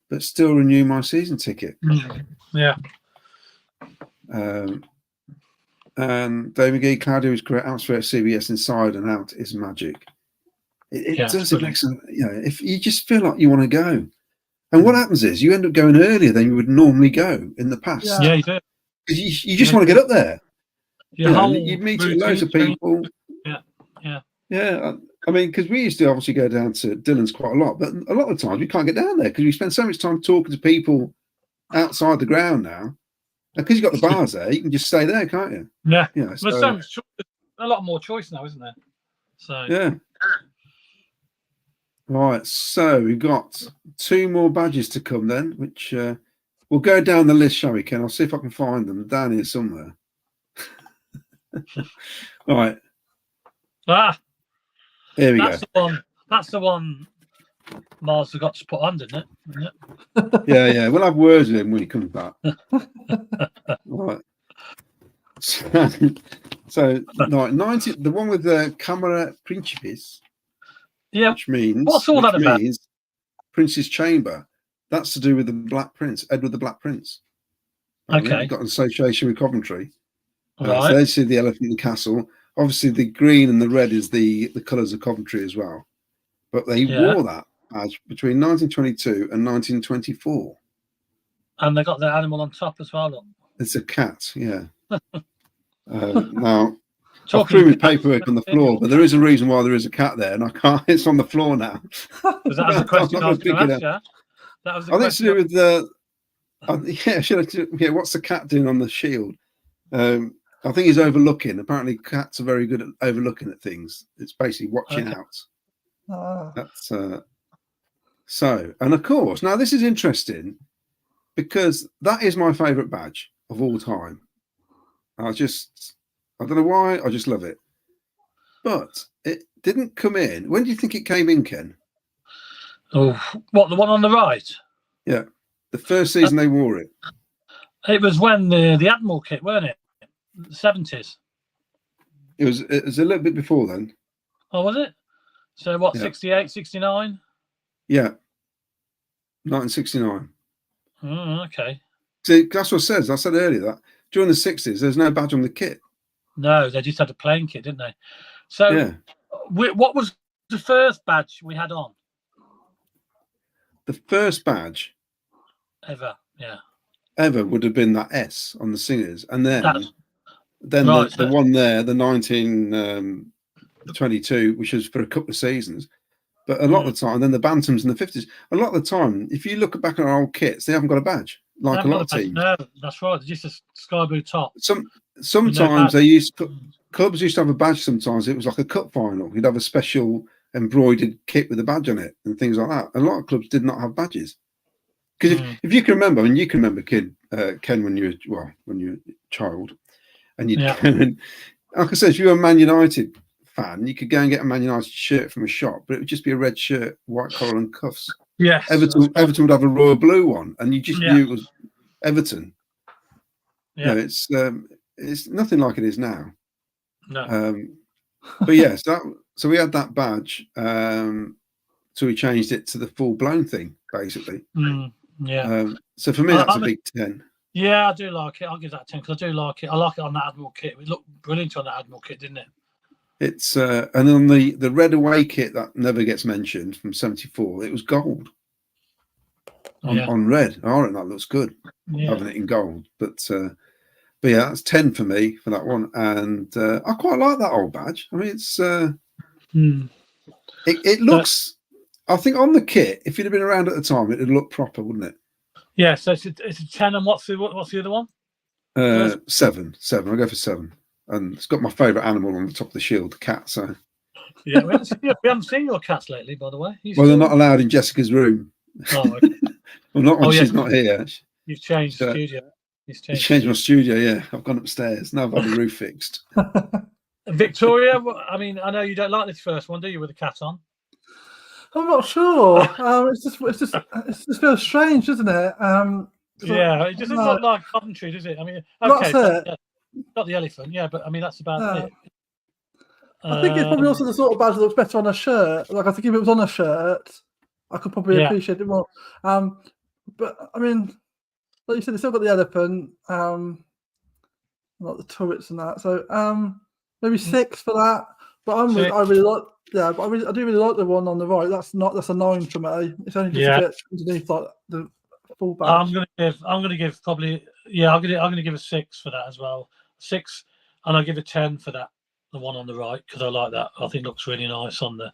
but still renew my season ticket. Yeah. And Dave McGee, Claudio is correct. Atmosphere at CBS inside and out is magic. It does. It makes if you just feel like you want to go. And what happens is you end up going earlier than you would normally go in the past. Yeah, you do. You just want to get up there. You meet loads of people. Yeah. I mean, because we used to obviously go down to Dillon's quite a lot, but a lot of the times we can't get down there because we spend so much time talking to people outside the ground now. And because you've got the bars there, you can just stay there, can't you? Yeah. There's a lot more choice now, isn't there? So yeah. Right, so we've got 2 more badges to come then, which we'll go down the list, shall we, Ken? I'll see if I can find them down here somewhere. All right. Here we go. That's the one Mars forgot to put on, didn't it? Yeah. We'll have words with him when he comes back. Right. So 90, the one with the Camera Principis. Yeah. Which means what's all that about? Prince's Chamber. That's to do with the Black Prince, Edward the Black Prince. Okay. You've got an association with Coventry. Right. So there's the elephant in the castle. Obviously, the green and the red is the colours of Coventry as well. But they wore that badge between 1922 and 1924. And they got the animal on top as well. Look. It's a cat, yeah. Now, I threw my paperwork on the floor, but there is a reason why there is a cat there, and I can't. It's on the floor now. Was that a question I was going to ask you? That was. I think it's to do with the. What's the cat doing on the shield? I think he's overlooking. Apparently, cats are very good at overlooking at things. It's basically watching out. That's so. And of course, now this is interesting because that is my favourite badge of all time. I don't know why. I just love it. But it didn't come in. When do you think it came in, Ken? Oh, what, the one on the right? Yeah, the first season they wore it. It was when the Admiral kit, weren't it? The 70s. It was a little bit before then. Oh, was it? So what, 68, 69? Yeah, 1969. Oh, okay. See, that's what it says. I said earlier that during the 60s, there's no badge on the kit. No, they just had a plain kit, didn't they? So what was the first badge we had on? The first badge ever would have been that S on the singers, and then right, the one there, the 1922, which was for a couple of seasons. But a lot of the time, then the Bantams in the 50s, a lot of the time, if you look back at our old kits, they haven't got a badge, like a lot of teams. No, that's right. Just a sky blue top. Sometimes clubs used to have a badge. Sometimes it was like a cup final. You'd have a special embroidered kit with a badge on it and things like that. A lot of clubs did not have badges. Because if you can remember, and you can remember, Ken, when you were a child, and you'd go and, like I said, if you were a Man United fan, you could go and get a Man United shirt from a shop, but it would just be a red shirt, white collar and cuffs. Yeah. Everton would have a royal blue one, and you just knew it was Everton. Yeah. No, it's nothing like it is now. No. But yes, so we had that badge. So we changed it to the full blown thing, basically. Yeah. So for me, that's a I'm big 10. Yeah, I do like it. I'll give that a 10 because I do like it. I like it on the Admiral kit. It looked brilliant on the Admiral kit, didn't it? It's and on the red away kit that never gets mentioned from '74, it was gold on red. I reckon that looks good, having it in gold. But yeah, that's 10 for me for that one. And I quite like that old badge. I mean, it's it looks. I think on the kit, if you'd have been around at the time, it'd look proper, wouldn't it? Yeah. So it's a 10. And what's the other one? 7. I'll go for 7. And it's got my favourite animal on the top of the shield, the cat. So yeah, we haven't seen your cats lately, by the way. They're not allowed in Jessica's room. Oh, okay. Well, not when she's not here. You've changed the studio. You've changed my studio. Yeah, I've gone upstairs. Now I've had the roof fixed. Victoria, I mean, I know you don't like this first one, do you, with the cat on? I'm not sure. It just feels strange, doesn't it? Yeah, it doesn't look like Coventry, does it? I mean, okay, that's it. Not the elephant, yeah, but I mean that's about it. I think it's probably also the sort of badge that looks better on a shirt. Like I think if it was on a shirt, I could probably appreciate it more. But I mean, like you said, it's still got the elephant, like the turrets and that. So maybe 6 for that. But I really like, but I do really like the one on the right. That's a 9 for me. It's only just a bit underneath like the full badge. I'm gonna give probably I'm gonna give a 6 for that as well. 6, and I'll give a 10 for that, the one on the right, because I like that. I think it looks really nice on the.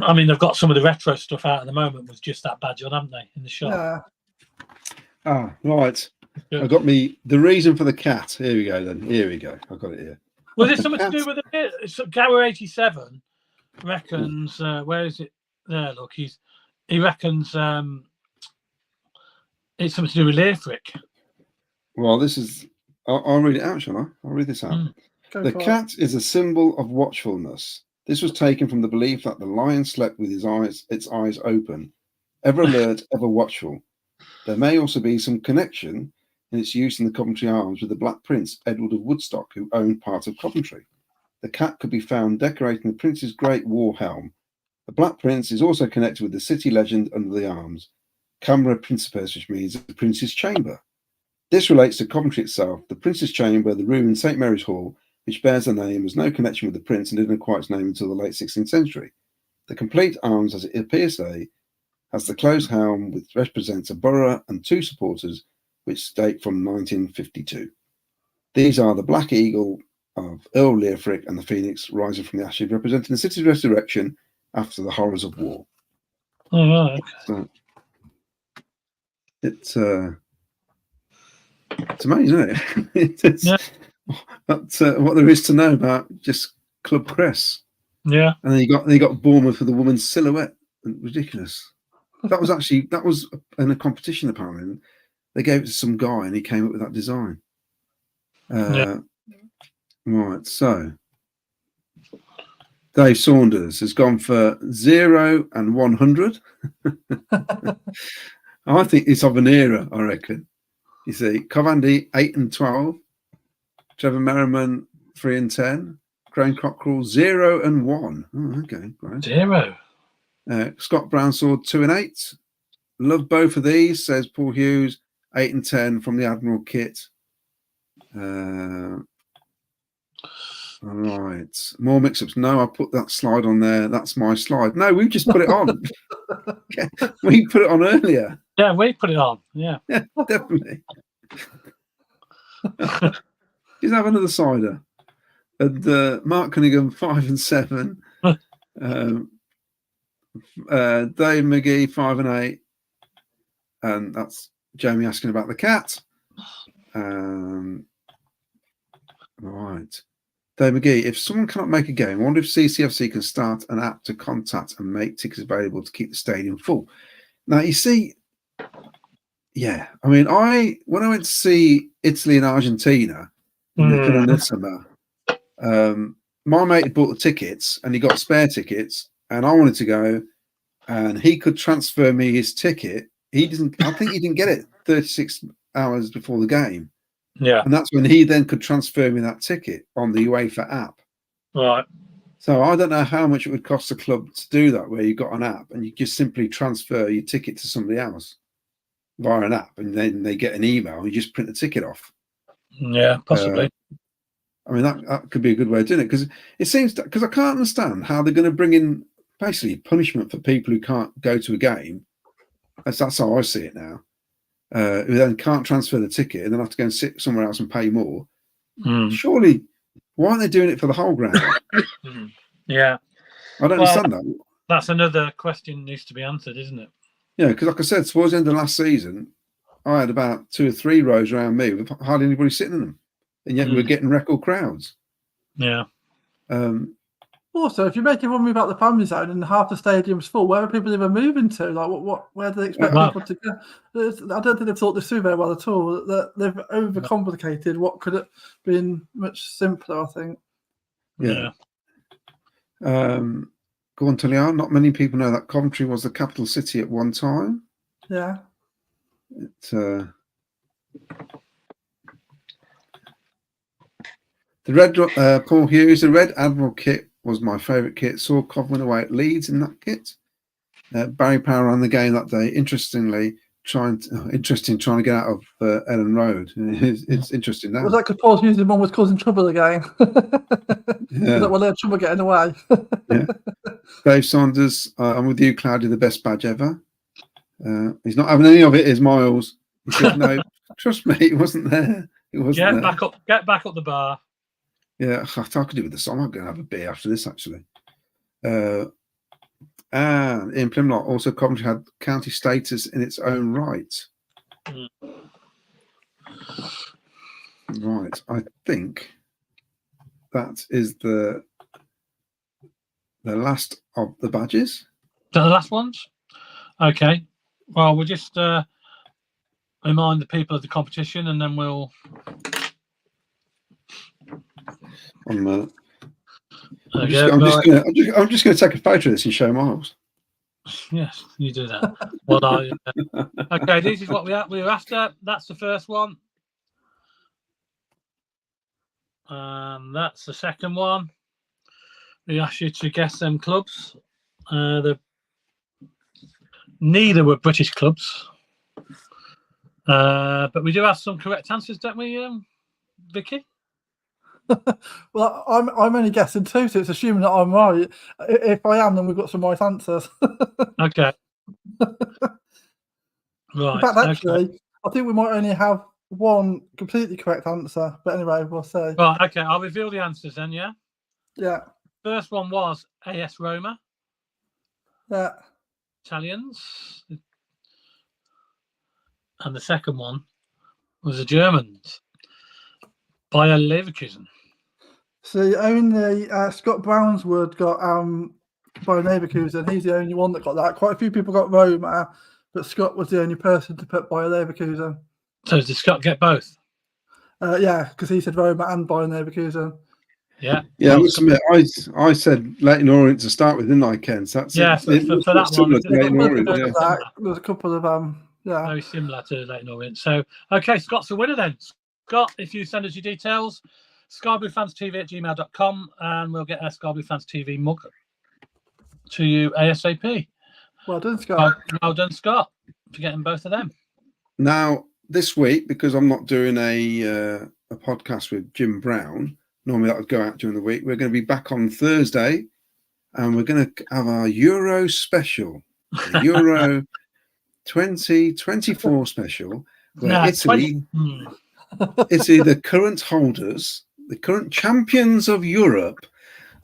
I mean, they've got some of the retro stuff out at the moment with just that badge on, haven't they, in the shop? Yeah. Right. I got me the reason for the cat. Here we go. Then here we go. I got it here. Was it something to do with it? Gower 87 reckons. Where is it? There, look. He reckons it's something to do with Learfrick. Well, this is. I'll read it out, shall I? I'll read this out. The cat is a symbol of watchfulness. This was taken from the belief that the lion slept with its eyes open, ever alert, ever watchful. There may also be some connection in its use in the Coventry Arms with the Black Prince, Edward of Woodstock, who owned part of Coventry. The cat could be found decorating the Prince's great war helm. The Black Prince is also connected with the city legend under the arms, Camera Principes, which means the Prince's chamber. This relates to Coventry itself. The Prince's chamber, the room in St Mary's Hall, which bears the name, has no connection with the Prince and didn't acquire its name until the late 16th century. The complete arms, as it appears today, has the closed helm, which represents a borough and 2 supporters, which date from 1952. These are the Black Eagle of Earl Learfrick and the Phoenix rising from the ashes, representing the city's resurrection after the horrors of war. Oh, right. So, it's amazing, isn't it? That's what there is to know about just Club Crest. Yeah. And then you got Bournemouth with the woman's silhouette. Ridiculous. That was in a competition apparently. They gave it to some guy and he came up with that design. Right, so Dave Saunders has gone for 0 and 100. I think it's of an era, I reckon. You see, Covandy 8 and 12, Trevor Merriman 3 and 10, Crane Cockrell 0 and 1. Oh, okay, great. 0. Scott Brownsword 2 and 8. Love both of these, says Paul Hughes. 8 and 10 from the Admiral kit. All right. More mix-ups. No, I put that slide on there. That's my slide. No, we just put it on. We put it on earlier. Yeah, we put it on. Yeah. Yeah, definitely. He's having another cider. And Mark Cunningham 5 and 7. Dave McGee 5 and 8. And that's Jamie asking about the cat. All right. Dave McGee, if someone cannot make a game, I wonder if CCFC can start an app to contact and make tickets available to keep the stadium full. Now, you see, yeah, I mean, when I went to see Italy and Argentina in the summer, my mate had bought the tickets and he got spare tickets and I wanted to go and he could transfer me his ticket. I think he didn't get it 36 hours before the game. Yeah. And that's when he then could transfer me that ticket on the UEFA app. Right. So I don't know how much it would cost the club to do that, where you've got an app and you just simply transfer your ticket to somebody else via an app, and then they get an email and you just print the ticket off. Yeah, possibly. I mean, that could be a good way of doing it, because it seems, because I can't understand how they're going to bring in basically punishment for people who can't go to a game. That's how I see it now. Who then can't transfer the ticket and then have to go and sit somewhere else and pay more. Surely, why aren't they doing it for the whole ground? Yeah. I don't understand that. That's another question needs to be answered, isn't it? Yeah, because like I said, towards the end of last season, I had about 2 or 3 rows around me with hardly anybody sitting in them, and yet we were getting record crowds. Yeah. Also, if you're making one move out the family zone and half the stadium's full, where are people even moving to? Like, where do they expect people to go? I don't think they've thought this through very well at all. That they've overcomplicated what could have been much simpler, I think. Yeah. Go on, Tillian. Not many people know that Coventry was the capital city at one time. Yeah. The red Paul Hughes, the Red Admiral kit was my favourite kit. Saw Cov win away at Leeds in that kit. Barry Power ran the game that day. Interesting trying to get out of Ellen Road. It's interesting now. Was that because Paul Hughes' mum was causing trouble again? Yeah. Well, they had trouble getting away. Yeah. Dave Saunders, I'm with you, Cloudy, the best badge ever. He's not having any of it, is Miles. He said, no, trust me, it wasn't there. It wasn't there. Get back up the bar. Yeah, I could do with the song. I'm going to have a beer after this, actually. And in Plymouth, also Coventry had county status in its own right. Right, I think that is the last of the badges. The last ones? Okay. Well, we'll just remind the people of the competition, and then we'll. I'm just going to take a photo of this and show Miles. Yes, you do that. Well, okay, this is what we were after. That's the first one. That's the second one. We asked you to guess them clubs. Neither were British clubs. But we do have some correct answers, don't we, Vicky? Well, I'm only guessing 2, so it's assuming that I'm right. If I am, then we've got some right answers. Okay. Right. In fact, actually, I think we might only have one completely correct answer. But anyway, we'll see. Right. Okay. I'll reveal the answers then. Yeah. Yeah. First one was AS Roma. Yeah. Italians. And the second one was the Germans. Bayer Leverkusen. See, only Scott Brownswood got Bayer Leverkusen. He's the only one that got that. Quite a few people got Roma, but Scott was the only person to put Bayer Leverkusen. So did Scott get both? Yeah, because he said Roma and Bayer Leverkusen. Yeah. Yeah, I must admit, I said Leighton Orient to start with, didn't I, Ken? So that's for that one. There's a couple of yeah, very similar to Leighton Orient. So okay, Scott's the winner then. Scott, if you send us your details, skybluefanstv@gmail.com, and we'll get a Sky Blue Fans TV mug to you ASAP. Well done, Scott. Well done, Scott, for getting both of them. Now, this week, because I'm not doing a podcast with Jim Brown, normally that would go out during the week, we're going to be back on Thursday, and we're going to have our Euro special, Euro 2024 special, where Italy, the current holders, the current champions of Europe,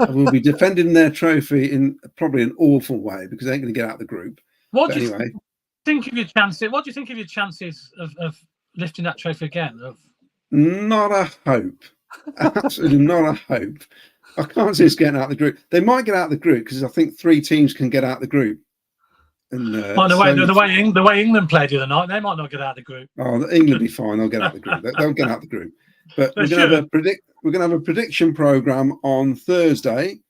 will be defending their trophy in probably an awful way, because they ain't going to get out of the group. What do you think of your chances? What do you think of your chances of lifting that trophy again? Not a hope. Absolutely not a hope. I can't see us getting out of the group. They might get out of the group because I think 3 teams can get out of the group. And the way England played the other night, they might not get out of the group. Oh, England will be fine. They'll get out of the group. They'll get out of the group. But we're going to have a prediction program on Thursday,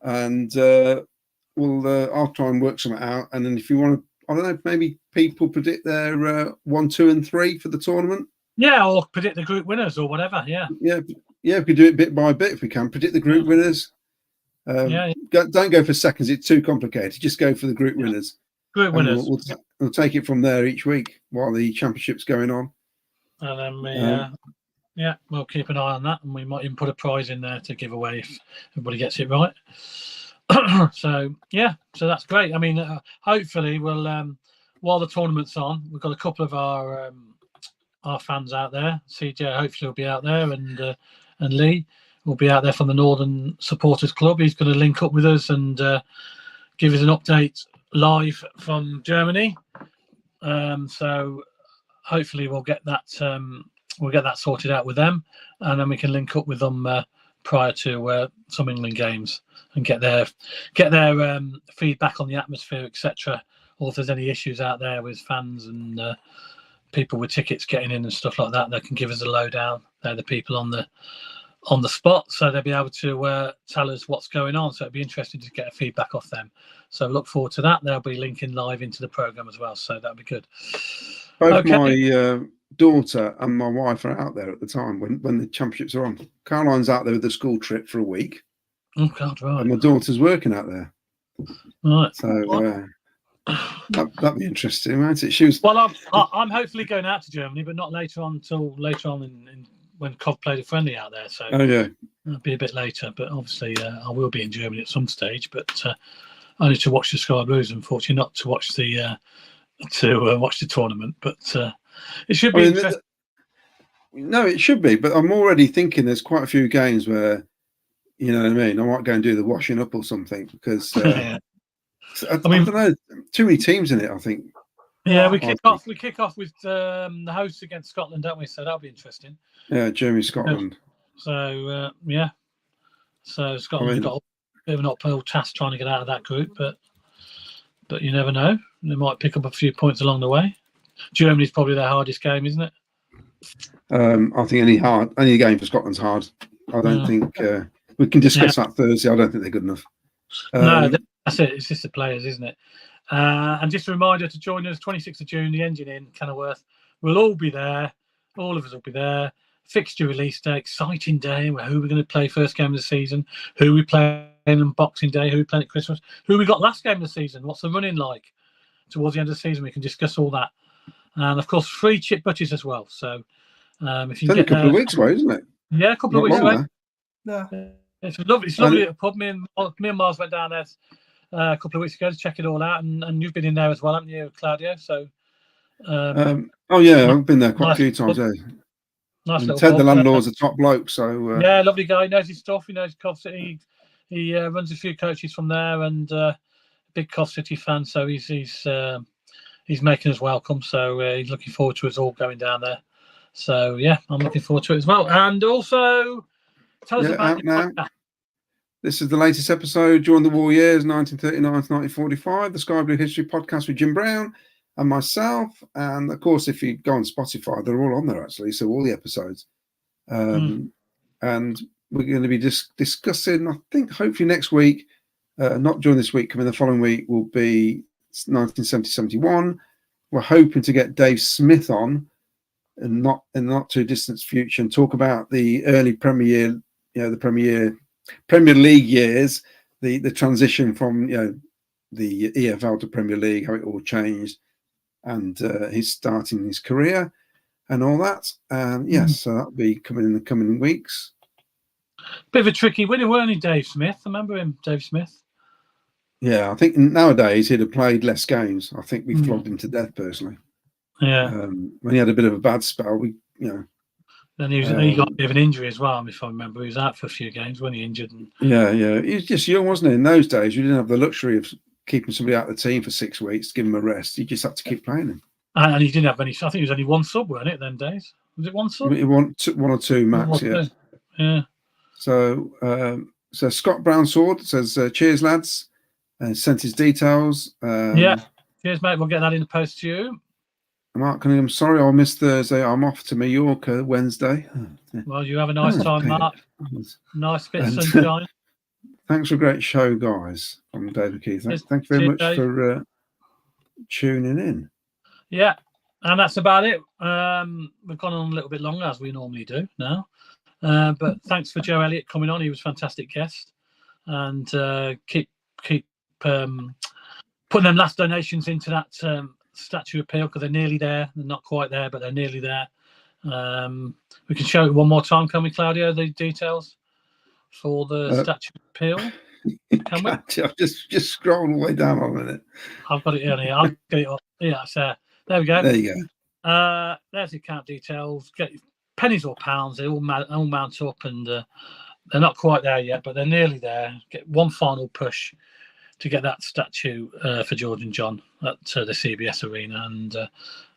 and I'll try and work something out. And then if you want to, I don't know, maybe people predict their 1, 2, and 3 for the tournament. Yeah, or predict the group winners or whatever. Yeah. Yeah. We could do it bit by bit if we can. Predict the group winners. Don't go for seconds; it's too complicated. Just go for the group winners. Group And winners. we'll take it from there each week while the championship's going on. And then we'll keep an eye on that, and we might even put a prize in there to give away if everybody gets it right. So that's great. I mean, hopefully we'll while the tournament's on, we've got a couple of our fans out there. CJ hopefully will be out there, and Lee will be out there from the Northern Supporters Club. He's going to link up with us and give us an update live from Germany. So hopefully we'll get that sorted out with them, and then we can link up with them prior to some England games and get their feedback on the atmosphere, etc. Or if there's any issues out there with fans and people with tickets getting in and stuff like that, they can give us a lowdown. They're the people on the spot, so they'll be able to tell us what's going on. So it'd be interesting to get a feedback off them. So look forward to that. They'll be linking live into the program as well, so that'll be good. Both my daughter and my wife are out there at the time when the championships are on. Caroline's out there with the school trip for a week. Oh God, right. And my daughter's working out there. Right. So that'd be interesting, won't it? She was. Well, I'm hopefully going out to Germany, but not later on until later on in when Cov played a friendly out there. So it'll be a bit later, but obviously I will be in Germany at some stage, but only to watch the Sky Blues, unfortunately, not to watch the watch the tournament. But it should be interesting. No, it should be, but I'm already thinking there's quite a few games where, you know what I mean, I might go and do the washing up or something because I don't know, too many teams in it, I think. Yeah, we kick off with the hosts against Scotland, don't we? So that'll be interesting. Yeah, Germany, Scotland. So so Scotland's got a bit of an uphill task trying to get out of that group, but you never know. They might pick up a few points along the way. Germany's probably their hardest game, isn't it? I think any game for Scotland's hard. I don't think we can discuss that Thursday. I don't think they're good enough. No, that's it. It's just the players, isn't it? And just a reminder to join us, 26th of June, the Engine in Kenilworth. We'll all be there. All of us will be there. Fixture release day, exciting day. Who we're going to play first game of the season, who we play on Boxing Day, who we play at Christmas, who we got last game of the season, what's the running like towards the end of the season. We can discuss all that. And, of course, free chip budgets as well. So if you it's only a couple of weeks away, isn't it? Yeah, a couple of weeks away. Yeah. It's lovely at the pub. Me and Miles went down there a couple of weeks ago to check it all out, and you've been in there as well, haven't you, Claudio? So, I've been there quite a few times. Nice little Ted, pub, the landlord's a top bloke, so yeah, lovely guy. He knows his stuff. He knows Cov City. He runs a few coaches from there, and big Cov City fan. So he's making us welcome. So he's looking forward to us all going down there. So yeah, I'm looking forward to it as well. And also, tell us about your podcast. This is the latest episode during the war years, 1939 to 1945, the Sky Blue History Podcast with Jim Brown and myself. And of course, if you go on Spotify, they're all on there actually. So all the episodes. And we're going to be discussing, I think, hopefully next week, not during this week, coming the following week will be 1970-71. We're hoping to get Dave Smith on and not in the not too distant future and talk about the early Premier League years, the transition from the EFL to Premier League, how it all changed, and he's starting his career and all that. So that'll be coming in the coming weeks. Bit of a tricky winner, weren't he, Dave Smith? I remember him, Dave Smith. Yeah, I think nowadays he'd have played less games. I think we flogged him to death personally. Yeah. When he had a bit of a bad spell, Then he got a bit of an injury as well, if I remember. He was out for a few games when he injured. Yeah. He was just young, wasn't he? In those days, you didn't have the luxury of keeping somebody out of the team for 6 weeks to give him a rest. You just had to keep playing him. And he didn't have any. I think it was only one sub, wasn't it? Them days, was it one sub? One or two max. Yeah. So Scott Brown Sword says, "Cheers, lads," and sent his details. Cheers, mate. We'll get that in the post to you. Mark Cunningham, sorry I'll miss Thursday. I'm off to Mallorca Wednesday. Well, you have a nice time, Mark. Nice bit of sunshine. Thanks for a great show, guys, from David Keith. Thank you very much for tuning in. Yeah, and that's about it. We've gone on a little bit longer, as we normally do now. But thanks for Joe Elliott coming on. He was a fantastic guest. and keep putting them last donations into that statue appeal, because they're nearly there. They're not quite there, but they're nearly there. We can show it one more time, can we, Claudio? The details for the statue appeal. Can we? I've just scroll all the way down a minute. I've got it in here. I'll get it up. Yeah, so there we go. There you go. There's the account details. Get pennies or pounds. They all mount up, and they're not quite there yet, but they're nearly there. Get one final push to get that statue for George and John at the CBS Arena. And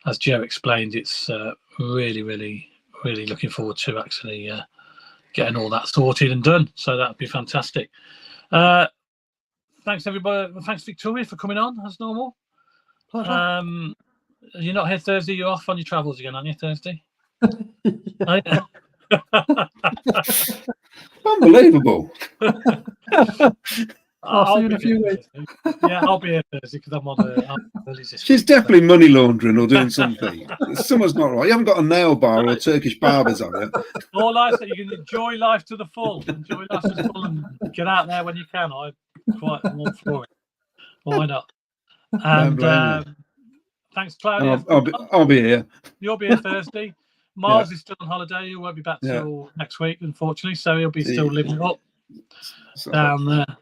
as Joe explained, it's really, really, really looking forward to actually getting all that sorted and done. So that'd be fantastic. Thanks, everybody. Thanks, Victoria, for coming on as normal. You're not here Thursday. You're off on your travels again, aren't you, Thursday? Unbelievable. I'll see you in a few weeks. Yeah, I'll be here Thursday because I'm on early. She's definitely money laundering or doing something. Someone's not right. You haven't got a nail bar or Turkish barbers on you. All I say, you can enjoy life to the full. Enjoy life to the full and get out there when you can. I'm all for it. Why not? And thanks, Claudia. I'll be here. You'll be here Thursday. Miles is still on holiday. He won't be back till next week, unfortunately. So he'll be still living up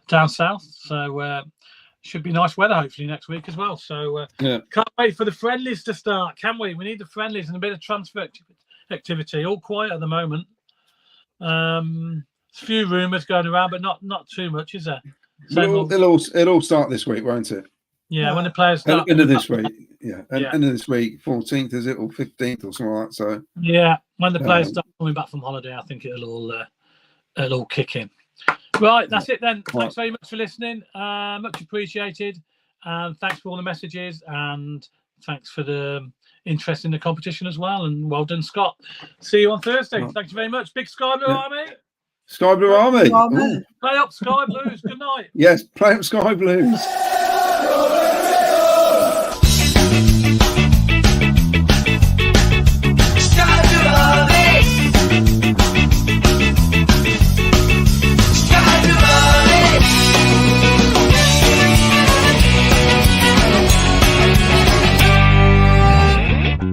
down south. So should be nice weather hopefully next week as well. So can't wait for the friendlies to start, can we? We need the friendlies and a bit of transfer activity. All quiet at the moment. A few rumours going around, but not too much, is there? It'll all start this week, won't it? Yeah, when the players start. End of this week. End of this week, 14th, is it, or 15th, or something like that. So yeah, when the players start coming back from holiday, I think it'll all kick in. Right, that's it then. Thanks very much for listening. Much appreciated, and thanks for all the messages, and thanks for the interest in the competition as well. And well done, Scott. See you on Thursday. Thank you very much. Big Sky Blue Army. Sky Blue Army. Play up, Sky Blues. Good night. Yes, play up, Sky Blues.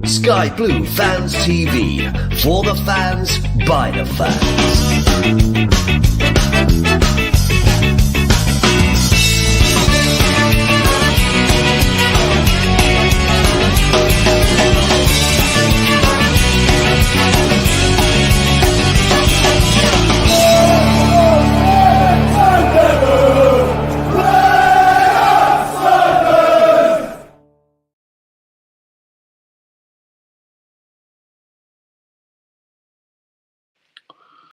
Sky Blue Fans TV, for the fans, by the fans.